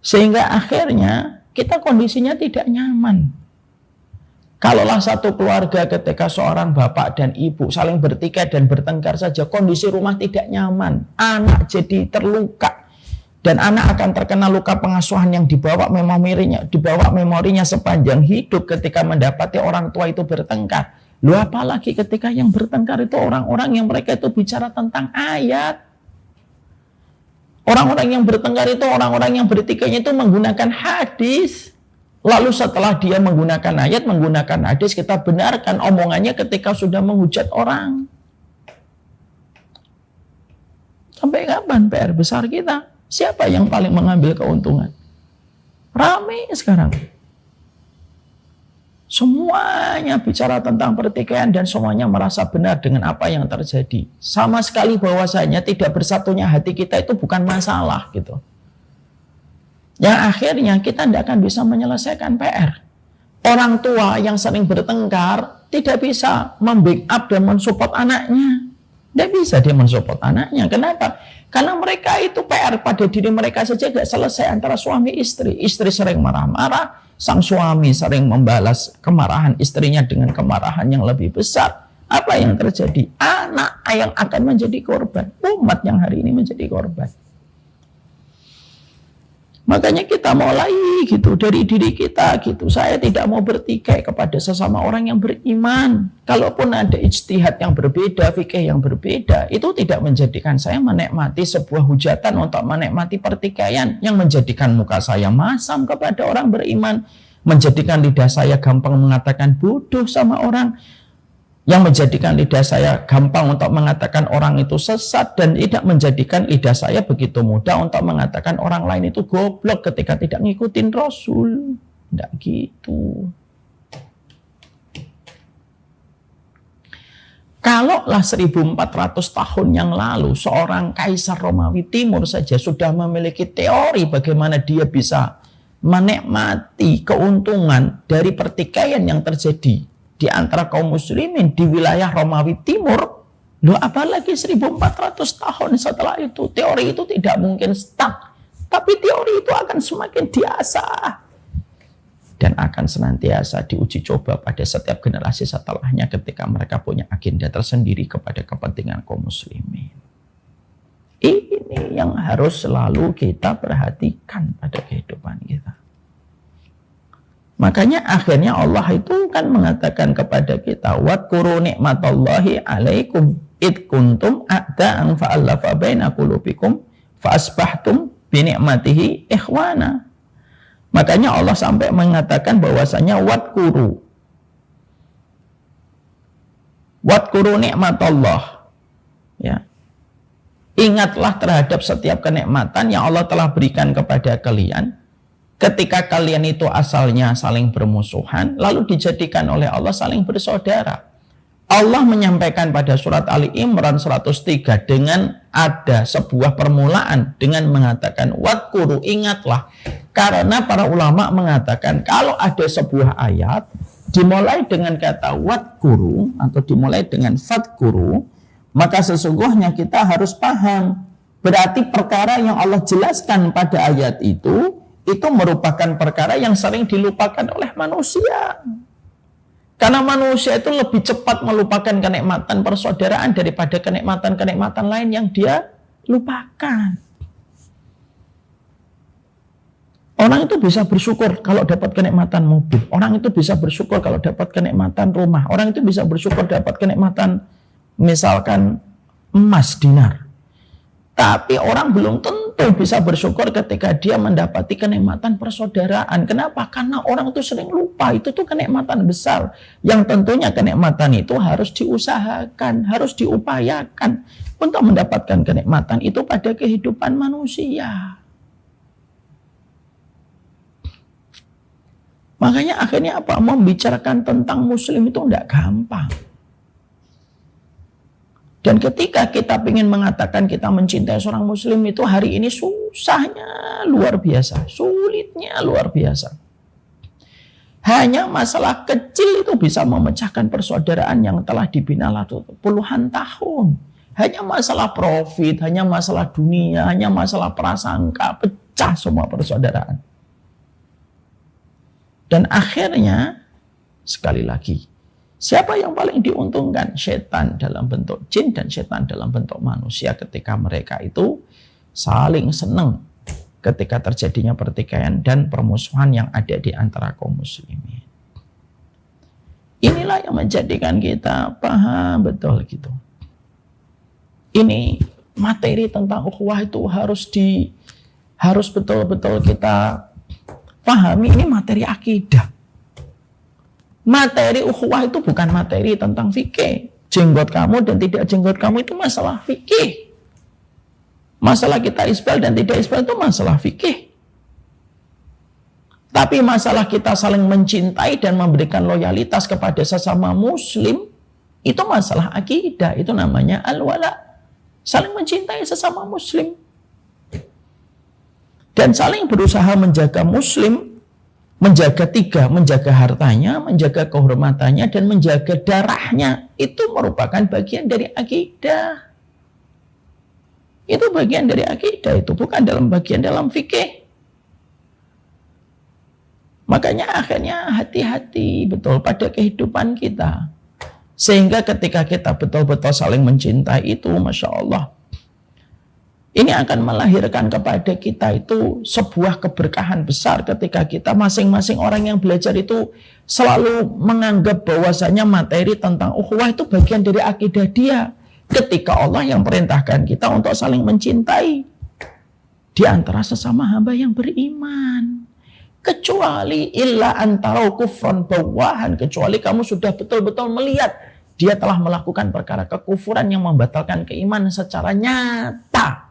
Sehingga akhirnya kita kondisinya tidak nyaman. Kalaulah satu keluarga ketika seorang bapak dan ibu saling bertikai dan bertengkar saja, kondisi rumah tidak nyaman. Anak jadi terluka. Dan anak akan terkena luka pengasuhan yang dibawa memorinya sepanjang hidup ketika mendapati orang tua itu bertengkar. Lu apalagi ketika yang bertengkar itu orang-orang yang mereka itu bicara tentang ayat. Orang-orang yang bertengkar itu, orang-orang yang bertikainya itu menggunakan hadis. Lalu setelah dia menggunakan ayat, menggunakan hadis, kita benarkan omongannya ketika sudah menghujat orang. Sampai kapan PR besar kita? Siapa yang paling mengambil keuntungan? Rame sekarang. Semuanya bicara tentang pertikaian dan semuanya merasa benar dengan apa yang terjadi. Sama sekali bahwasanya tidak bersatunya hati kita itu bukan masalah gitu. Yang akhirnya kita tidak akan bisa menyelesaikan PR. Orang tua yang sering bertengkar tidak bisa membackup dan mensupport anaknya. Tidak bisa dia mensupport anaknya. Kenapa? Karena mereka itu PR pada diri mereka saja tidak selesai antara suami istri. Istri sering marah-marah, sang suami sering membalas kemarahan istrinya dengan kemarahan yang lebih besar. Apa yang terjadi? Anak yang akan menjadi korban. Umat yang hari ini menjadi korban. Makanya kita mulai gitu dari diri kita gitu. Saya tidak mau bertikai kepada sesama orang yang beriman. Kalaupun ada ijtihad yang berbeda, fikih yang berbeda, itu tidak menjadikan saya menikmati sebuah hujatan untuk menikmati pertikaian yang menjadikan muka saya masam kepada orang beriman, menjadikan lidah saya gampang mengatakan bodoh sama orang, yang menjadikan lidah saya gampang untuk mengatakan orang itu sesat, dan tidak menjadikan lidah saya begitu mudah untuk mengatakan orang lain itu goblok ketika tidak ngikutin Rasul. Tidak gitu. Kalaulah 1400 tahun yang lalu seorang kaisar Romawi Timur saja sudah memiliki teori bagaimana dia bisa menikmati keuntungan dari pertikaian yang terjadi di antara kaum muslimin di wilayah Romawi Timur, loh apalagi 1400 tahun setelah itu. Teori itu tidak mungkin stuck, tapi teori itu akan semakin diasah dan akan senantiasa diuji coba pada setiap generasi setelahnya ketika mereka punya agenda tersendiri kepada kepentingan kaum muslimin. Ini yang harus selalu kita perhatikan pada kehidupan kita. Makanya akhirnya Allah itu kan mengatakan kepada kita, wadkuru ni'matallahi alaikum id kuntum a'da'an fa'allafa baina qulubikum fa'asbahtum bi ni'matihi ikhwana. Makanya Allah sampai mengatakan bahwasanya wadkuru ni'matallah, ya. Ingatlah terhadap setiap kenikmatan yang Allah telah berikan kepada kalian ketika kalian itu asalnya saling bermusuhan, lalu dijadikan oleh Allah saling bersaudara. Allah menyampaikan pada surat Ali Imran 103 dengan ada sebuah permulaan dengan mengatakan wadkuru, ingatlah. Karena para ulama mengatakan kalau ada sebuah ayat dimulai dengan kata wadkuru atau dimulai dengan fadkuru, maka sesungguhnya kita harus paham Berarti perkara yang Allah jelaskan pada ayat itu merupakan perkara yang sering dilupakan oleh manusia. Karena manusia itu lebih cepat melupakan kenikmatan persaudaraan daripada kenikmatan-kenikmatan lain yang dia lupakan. Orang itu bisa bersyukur kalau dapat kenikmatan mobil. Orang itu bisa bersyukur kalau dapat kenikmatan rumah. Orang itu bisa bersyukur dapat kenikmatan misalkan emas, dinar. Tapi orang belum tentu bisa bersyukur ketika dia mendapati kenikmatan persaudaraan. Kenapa? Karena orang itu sering lupa. Itu tuh kenikmatan besar. Yang tentunya kenikmatan itu harus diusahakan, harus diupayakan untuk mendapatkan kenikmatan itu pada kehidupan manusia. Makanya akhirnya apa? Membicarakan tentang muslim itu tidak gampang. Dan ketika kita ingin mengatakan kita mencintai seorang muslim itu hari ini susahnya luar biasa. Sulitnya luar biasa. Hanya masalah kecil itu bisa memecahkan persaudaraan yang telah dibina puluhan tahun. Hanya masalah profit, hanya masalah dunia, hanya masalah prasangka. Pecah semua persaudaraan. Dan akhirnya, sekali lagi, siapa yang paling diuntungkan? Setan dalam bentuk jin dan setan dalam bentuk manusia ketika mereka itu saling senang ketika terjadinya pertikaian dan permusuhan yang ada di antara kaum muslimin. Inilah yang menjadikan kita paham betul gitu. Ini materi tentang ukhuwah itu harus betul-betul kita pahami, ini materi akidah. Materi ukhuwah itu bukan materi tentang fikih. Jenggot kamu dan tidak jenggot kamu itu masalah fikih. Masalah kita isbal dan tidak isbal itu masalah fikih. Tapi masalah kita saling mencintai dan memberikan loyalitas kepada sesama muslim itu masalah akidah. Itu namanya al-wala. Saling mencintai sesama muslim. Dan saling berusaha menjaga muslim, menjaga hartanya, menjaga kehormatannya, dan menjaga darahnya. Itu merupakan bagian dari akidah. Itu bagian dari akidah, itu bukan bagian dalam fikih. Makanya akhirnya hati-hati betul pada kehidupan kita. Sehingga ketika kita betul-betul saling mencintai itu, Masya Allah, ini akan melahirkan kepada kita itu sebuah keberkahan besar ketika kita masing-masing orang yang belajar itu selalu menganggap bahwasanya materi tentang ukhuwah itu bagian dari akidah dia. Ketika Allah yang perintahkan kita untuk saling mencintai di antara sesama hamba yang beriman. Kecuali illa antara kufran bawahan, kecuali kamu sudah betul-betul melihat dia telah melakukan perkara kekufuran yang membatalkan keimanan secara nyata.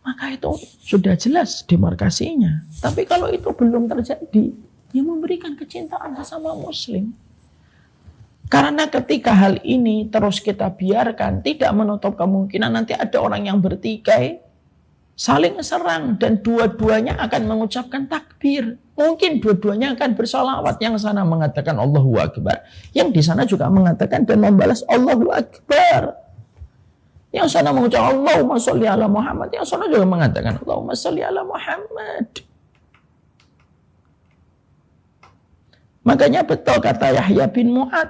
Maka itu sudah jelas demarkasinya. Tapi kalau itu belum terjadi, yang memberikan kecintaan sesama muslim. Karena ketika hal ini terus kita biarkan, tidak menutup kemungkinan nanti ada orang yang bertikai, saling serang, dan dua-duanya akan mengucapkan takbir. Mungkin dua-duanya akan bersolawat. Yang sana mengatakan Allahu Akbar, yang di sana juga mengatakan dan membalas Allahu Akbar. Yang sana mengucap Allahumma sholli ala Muhammad, yang sana juga mengatakan Allahumma sholli ala Muhammad. Makanya betul kata Yahya bin Mu'ad,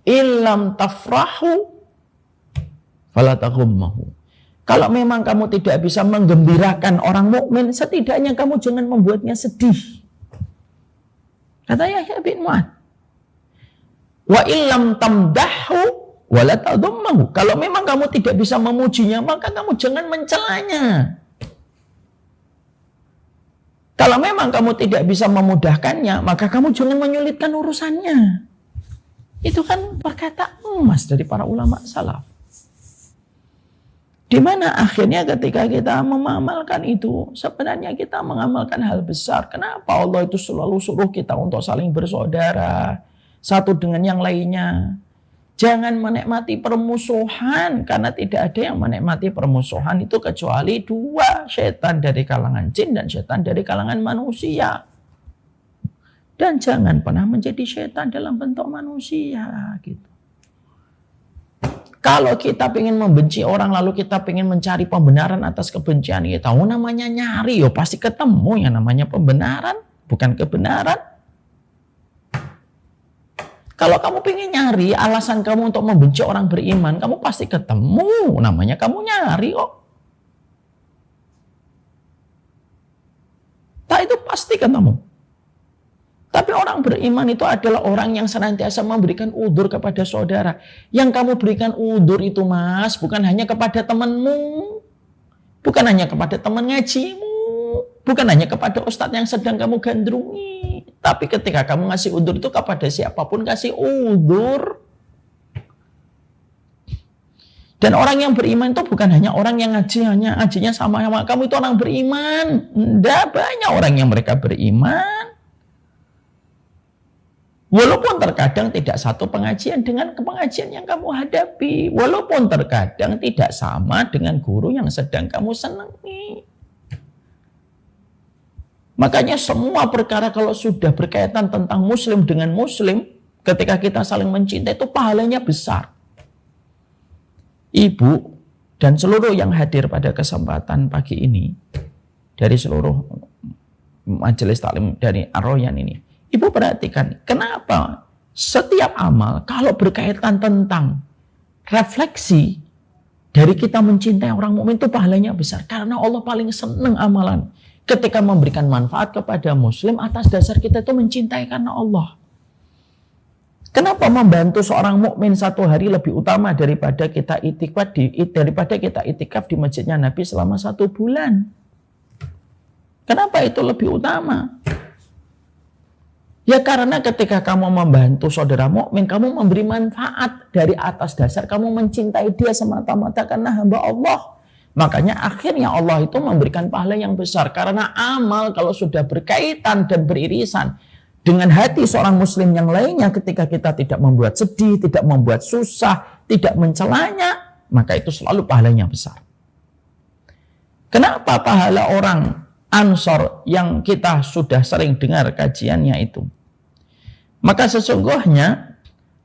illam tafrahu fala taghummahu. Kalau memang kamu tidak bisa menggembirakan orang mukmin, setidaknya kamu jangan membuatnya sedih. Kata Yahya bin Mu'ad. Wa illam tamdahu wala tadummahu. Kalau memang kamu tidak bisa memujinya, maka kamu jangan mencelanya. Kalau memang kamu tidak bisa memudahkannya, maka kamu jangan menyulitkan urusannya. Itu kan perkataan emas dari para ulama salaf. Di mana akhirnya ketika kita mengamalkan itu, sebenarnya kita mengamalkan hal besar. Kenapa Allah itu selalu suruh kita untuk saling bersaudara, satu dengan yang lainnya. Jangan menikmati permusuhan, karena tidak ada yang menikmati permusuhan itu kecuali dua, setan dari kalangan jin dan setan dari kalangan manusia. Dan jangan pernah menjadi setan dalam bentuk manusia gitu. Kalau kita ingin membenci orang lalu kita ingin mencari pembenaran atas kebencian kita, namanya nyari, pasti ketemu yang namanya pembenaran, bukan kebenaran. Kalau kamu ingin nyari alasan kamu untuk membenci orang beriman, kamu pasti ketemu, namanya kamu nyari kok. Tak, itu pasti ketemu. Tapi orang beriman itu adalah orang yang senantiasa memberikan udzur kepada saudara. Yang kamu berikan udzur itu, Mas, bukan hanya kepada temanmu, bukan hanya kepada teman ngajimu, bukan hanya kepada ustadz yang sedang kamu gandrungi. Tapi ketika kamu ngasih udzur itu kepada siapapun, kasih udzur. Dan orang yang beriman itu bukan hanya orang yang ngajinya sama-sama kamu itu orang beriman. Tidak, banyak orang yang mereka beriman. Walaupun terkadang tidak satu pengajian dengan pengajian yang kamu hadapi. Walaupun terkadang tidak sama dengan guru yang sedang kamu senangi. Makanya semua perkara kalau sudah berkaitan tentang muslim dengan muslim, ketika kita saling mencintai itu pahalanya besar. Ibu dan seluruh yang hadir pada kesempatan pagi ini, dari seluruh majelis taklim dari Ar-Royan ini, Ibu perhatikan, kenapa setiap amal kalau berkaitan tentang refleksi dari kita mencintai orang mukmin itu pahalanya besar. Karena Allah paling senang amalan ketika memberikan manfaat kepada muslim atas dasar kita itu mencintai karena Allah. Kenapa membantu seorang mukmin satu hari lebih utama daripada kita itikaf di masjidnya Nabi selama 1 bulan? Kenapa itu lebih utama? Ya karena ketika kamu membantu saudara mukmin, kamu memberi manfaat dari atas dasar kamu mencintai dia semata-mata karena hamba Allah. Makanya akhirnya Allah itu memberikan pahala yang besar. Karena amal kalau sudah berkaitan dan beririsan dengan hati seorang muslim yang lainnya, ketika kita tidak membuat sedih, tidak membuat susah, tidak mencelanya, maka itu selalu pahalanya besar. Kenapa pahala orang Ansor yang kita sudah sering dengar kajiannya itu? Maka sesungguhnya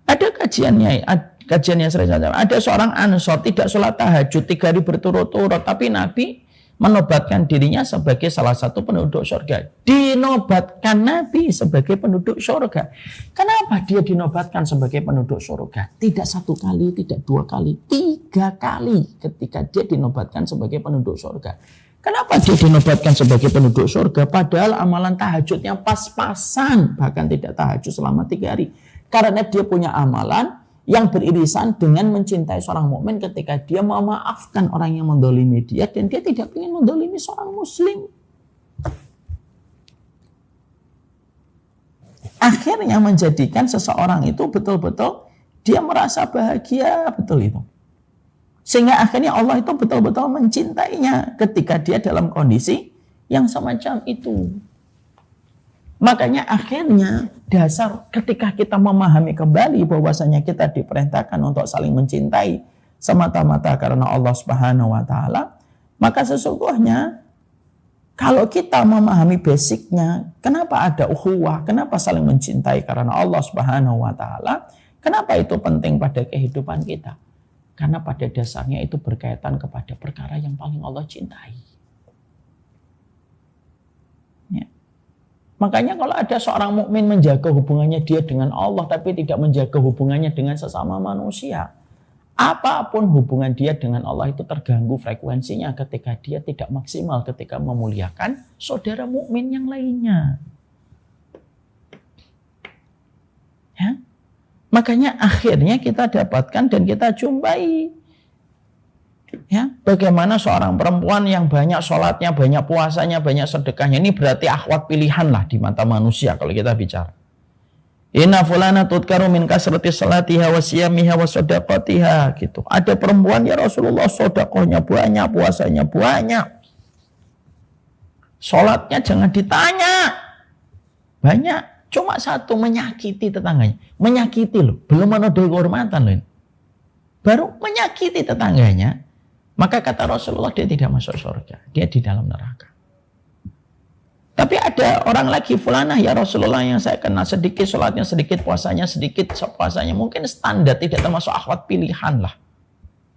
ada kajiannya ada seorang Ansor tidak sholat tahajud 3 hari berturut-turut, tapi Nabi menobatkan dirinya sebagai salah satu penduduk surga. Dinobatkan Nabi sebagai penduduk surga. Kenapa dia dinobatkan sebagai penduduk surga? Tidak 1 kali, tidak 2 kali, 3 kali ketika dia dinobatkan sebagai penduduk surga. Kenapa dia dinobatkan sebagai penduduk surga? Padahal amalan tahajudnya pas-pasan, bahkan tidak tahajud selama 3 hari. Karena dia punya amalan yang beririsan dengan mencintai seorang mukmin ketika dia memaafkan orang yang mendolimi dia dan dia tidak ingin mendolimi seorang muslim. Akhirnya menjadikan seseorang itu betul-betul dia merasa bahagia, betul itu. Sehingga akhirnya Allah itu betul-betul mencintainya ketika dia dalam kondisi yang semacam itu. Makanya akhirnya dasar ketika kita memahami kembali bahwasanya kita diperintahkan untuk saling mencintai semata-mata karena Allah Subhanahu wa taala, maka sesungguhnya kalau kita memahami basicnya, kenapa ada ukhuwah, kenapa saling mencintai karena Allah Subhanahu wa taala, kenapa itu penting pada kehidupan kita? Karena pada dasarnya itu berkaitan kepada perkara yang paling Allah cintai. Ya. Makanya kalau ada seorang mukmin menjaga hubungannya dia dengan Allah tapi tidak menjaga hubungannya dengan sesama manusia, apapun hubungan dia dengan Allah itu terganggu frekuensinya ketika dia tidak maksimal ketika memuliakan saudara mukmin yang lainnya. Ya. Makanya akhirnya kita dapatkan dan kita jumpai ya, bagaimana seorang perempuan yang banyak sholatnya, banyak puasanya, banyak sedekahnya. Ini berarti akhwat pilihan lah di mata manusia kalau kita bicara. Inna fulana tudkaru min kasrati salatiha wa siyamiha wa sadaqatiha gitu. Ada perempuan ya Rasulullah sedekahnya banyak, puasanya banyak. Sholatnya jangan ditanya. Banyak. Cuma satu, menyakiti tetangganya. Menyakiti loh, belum menodai kehormatan loh. Baru menyakiti tetangganya, maka kata Rasulullah dia tidak masuk surga. Dia di dalam neraka. Tapi ada orang lagi, fulanah ya Rasulullah yang saya kenal, sedikit sholatnya, sedikit puasanya, sedikit puasanya. Mungkin standar, tidak termasuk akhwat pilihan lah.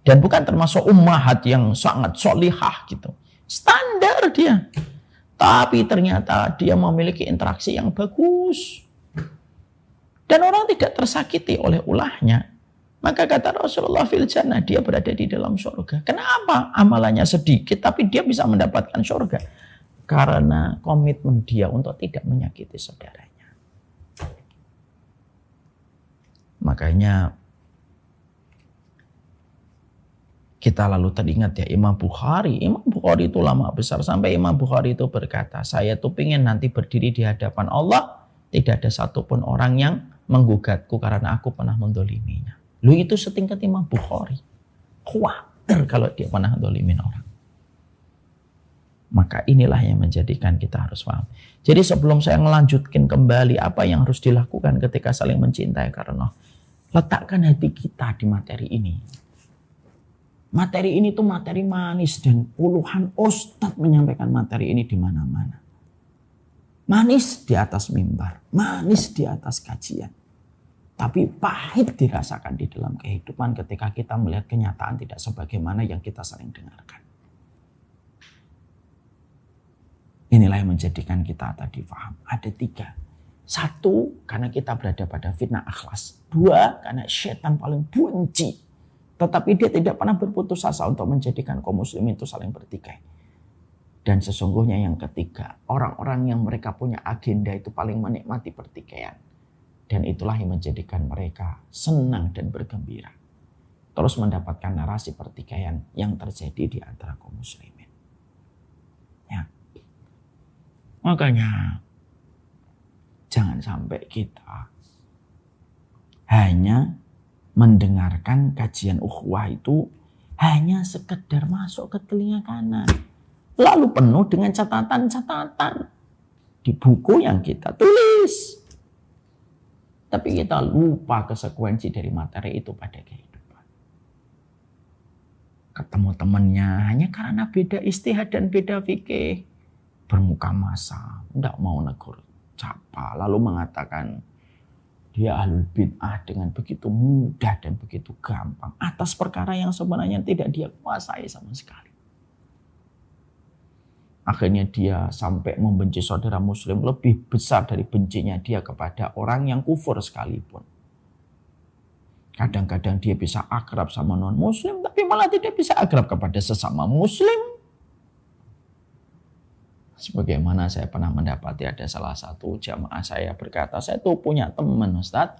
Dan bukan termasuk ummahat yang sangat solihah gitu. Standar dia. Tapi ternyata dia memiliki interaksi yang bagus. Dan orang tidak tersakiti oleh ulahnya. Maka kata Rasulullah fil jannah, dia berada di dalam surga. Kenapa? Amalannya sedikit tapi dia bisa mendapatkan surga. Karena komitmen dia untuk tidak menyakiti saudaranya. Makanya kita lalu teringat ya Imam Bukhari. Imam Bukhari itu ulama besar. Sampai Imam Bukhari itu berkata, saya tuh pengen nanti berdiri di hadapan Allah. Tidak ada satupun orang yang menggugatku karena aku pernah mendoliminya. Lu itu setingkat Imam Bukhari. Khawatir kalau dia pernah mendolimin orang. Maka inilah yang menjadikan kita harus paham. Jadi sebelum saya melanjutkan kembali apa yang harus dilakukan ketika saling mencintai karena letakkan hati kita di materi ini. Materi ini tuh materi manis dan puluhan ustadz menyampaikan materi ini di mana-mana. Manis di atas mimbar, manis di atas kajian. Tapi pahit dirasakan di dalam kehidupan ketika kita melihat kenyataan tidak sebagaimana yang kita sering dengarkan. Inilah yang menjadikan kita tadi paham. Ada 3. 1, karena kita berada pada fitnah akhlas. 2, karena setan paling benci. Tetapi dia tidak pernah berputus asa untuk menjadikan kaum muslimin itu saling bertikai. Dan sesungguhnya yang ketiga, orang-orang yang mereka punya agenda itu paling menikmati pertikaian. Dan itulah yang menjadikan mereka senang dan bergembira. Terus mendapatkan narasi pertikaian yang terjadi di antara kaum muslimin. Ya. Makanya jangan sampai kita hanya mendengarkan kajian ukhuwah itu hanya sekedar masuk ke telinga kanan. Lalu penuh dengan catatan-catatan di buku yang kita tulis. Tapi kita lupa konsekuensi dari materi itu pada kehidupan. Ketemu temannya hanya karena beda istihad dan beda fikih. Bermuka masa, tidak mau negur capa. Lalu mengatakan dia ahlul bid'ah dengan begitu mudah dan begitu gampang. Atas perkara yang sebenarnya tidak dia kuasai sama sekali. Akhirnya dia sampai membenci saudara muslim lebih besar dari bencinya dia kepada orang yang kufur sekalipun. Kadang-kadang dia bisa akrab sama non muslim tapi malah tidak bisa akrab kepada sesama muslim. Sebagaimana saya pernah mendapati ada salah satu jamaah saya berkata, saya tuh punya teman Ustadz,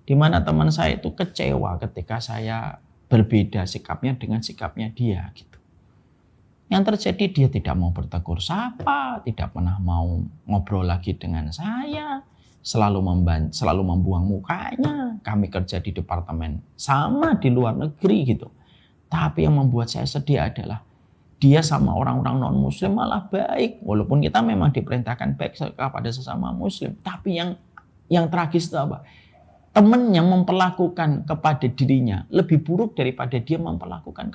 di mana teman saya itu kecewa ketika saya berbeda sikapnya dengan sikapnya dia gitu. Yang terjadi dia tidak mau bertegur sapa, tidak pernah mau ngobrol lagi dengan saya, selalu membuang mukanya. Kami kerja di departemen sama di luar negeri gitu. Tapi yang membuat saya sedih adalah dia sama orang-orang non-muslim malah baik. Walaupun kita memang diperintahkan baik kepada sesama muslim. Tapi yang tragis itu apa? Temannya memperlakukan kepada dirinya lebih buruk daripada dia memperlakukan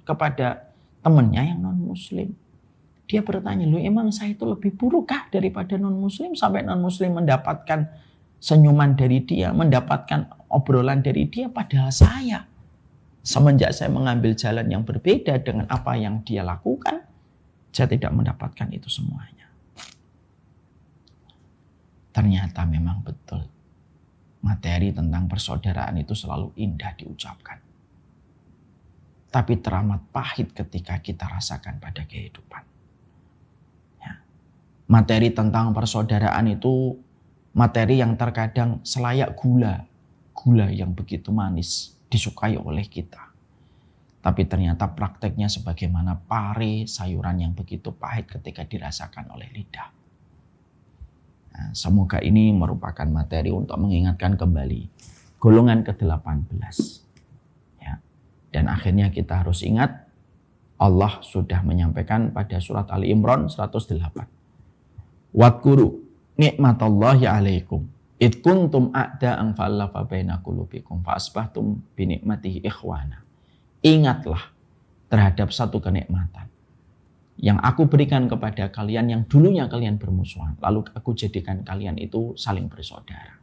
kepada temannya yang non-muslim. Dia bertanya, loh emang saya itu lebih burukkah daripada non-muslim? Sampai non-muslim mendapatkan senyuman dari dia, mendapatkan obrolan dari dia, padahal saya. Semenjak saya mengambil jalan yang berbeda dengan apa yang dia lakukan, saya tidak mendapatkan itu semuanya. Ternyata memang betul. Materi tentang persaudaraan itu selalu indah diucapkan. Tapi teramat pahit ketika kita rasakan pada kehidupan. Ya. Materi tentang persaudaraan itu materi yang terkadang selayak gula. Gula yang begitu manis disukai oleh kita. Tapi ternyata prakteknya sebagaimana pare sayuran yang begitu pahit ketika dirasakan oleh lidah. Nah, semoga ini merupakan materi untuk mengingatkan kembali golongan ke-18. Ya. Dan akhirnya kita harus ingat Allah sudah menyampaikan pada surat Ali Imran 108. Wadkuru nikmatallahi alaikum id kuntum a'da'an fa'alafa baina qulubikum fa asbahtum bi nikmatihi ikhwana. Ingatlah terhadap satu kenikmatan yang aku berikan kepada kalian yang dulunya kalian bermusuhan, lalu aku jadikan kalian itu saling bersaudara.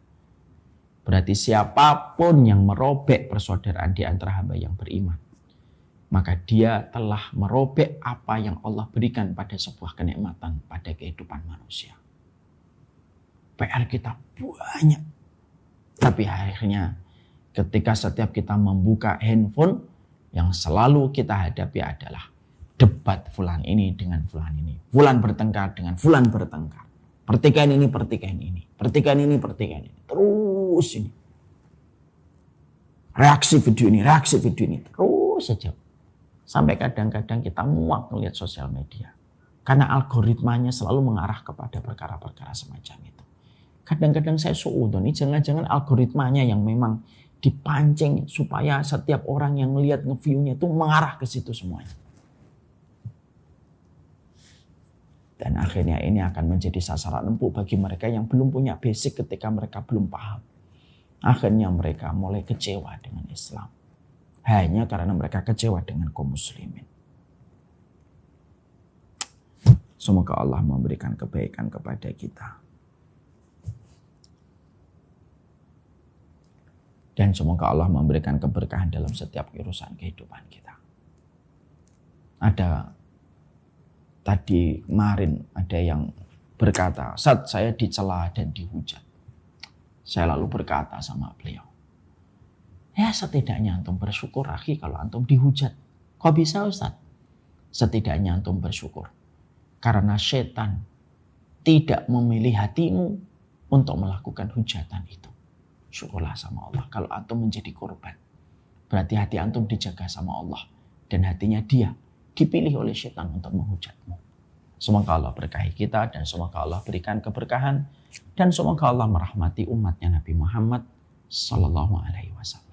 Berarti siapapun yang merobek persaudaraan di antara hamba yang beriman, maka dia telah merobek apa yang Allah berikan pada sebuah kenikmatan pada kehidupan manusia. PR kita banyak. Tapi akhirnya ketika setiap kita membuka handphone, yang selalu kita hadapi adalah debat fulan ini dengan fulan ini. Fulan bertengkar dengan fulan bertengkar. Pertikaian ini, pertikaian ini. Pertikaian ini, pertikaian ini. Terus ini. Reaksi video ini. Terus saja. Sampai kadang-kadang kita muak melihat sosial media. Karena algoritmanya selalu mengarah kepada perkara-perkara semacam itu. Kadang-kadang saya suudon, ini jangan-jangan algoritmanya yang memang dipancing supaya setiap orang yang melihat nge-view-nya itu mengarah ke situ semuanya. Dan akhirnya ini akan menjadi sasaran empuk bagi mereka yang belum punya basic ketika mereka belum paham. Akhirnya mereka mulai kecewa dengan Islam. Hanya karena mereka kecewa dengan kaum muslimin. Semoga Allah memberikan kebaikan kepada kita. Dan semoga Allah memberikan keberkahan dalam setiap urusan kehidupan kita. Tadi kemarin ada yang berkata, "Ustaz, saya dicela dan dihujat." Saya lalu berkata sama beliau, ya setidaknya antum bersyukur akhi kalau antum dihujat. Kok bisa Ustaz? Setidaknya antum bersyukur. Karena setan tidak memilih hatimu untuk melakukan hujatan itu. Syukurlah sama Allah kalau antum menjadi korban. Berarti hati antum dijaga sama Allah. Dan hatinya dia dipilih oleh setan untuk menghujatmu. Semoga Allah berkahi kita dan semoga Allah berikan keberkahan dan semoga Allah merahmati umatnya Nabi Muhammad sallallahu alaihi wasallam.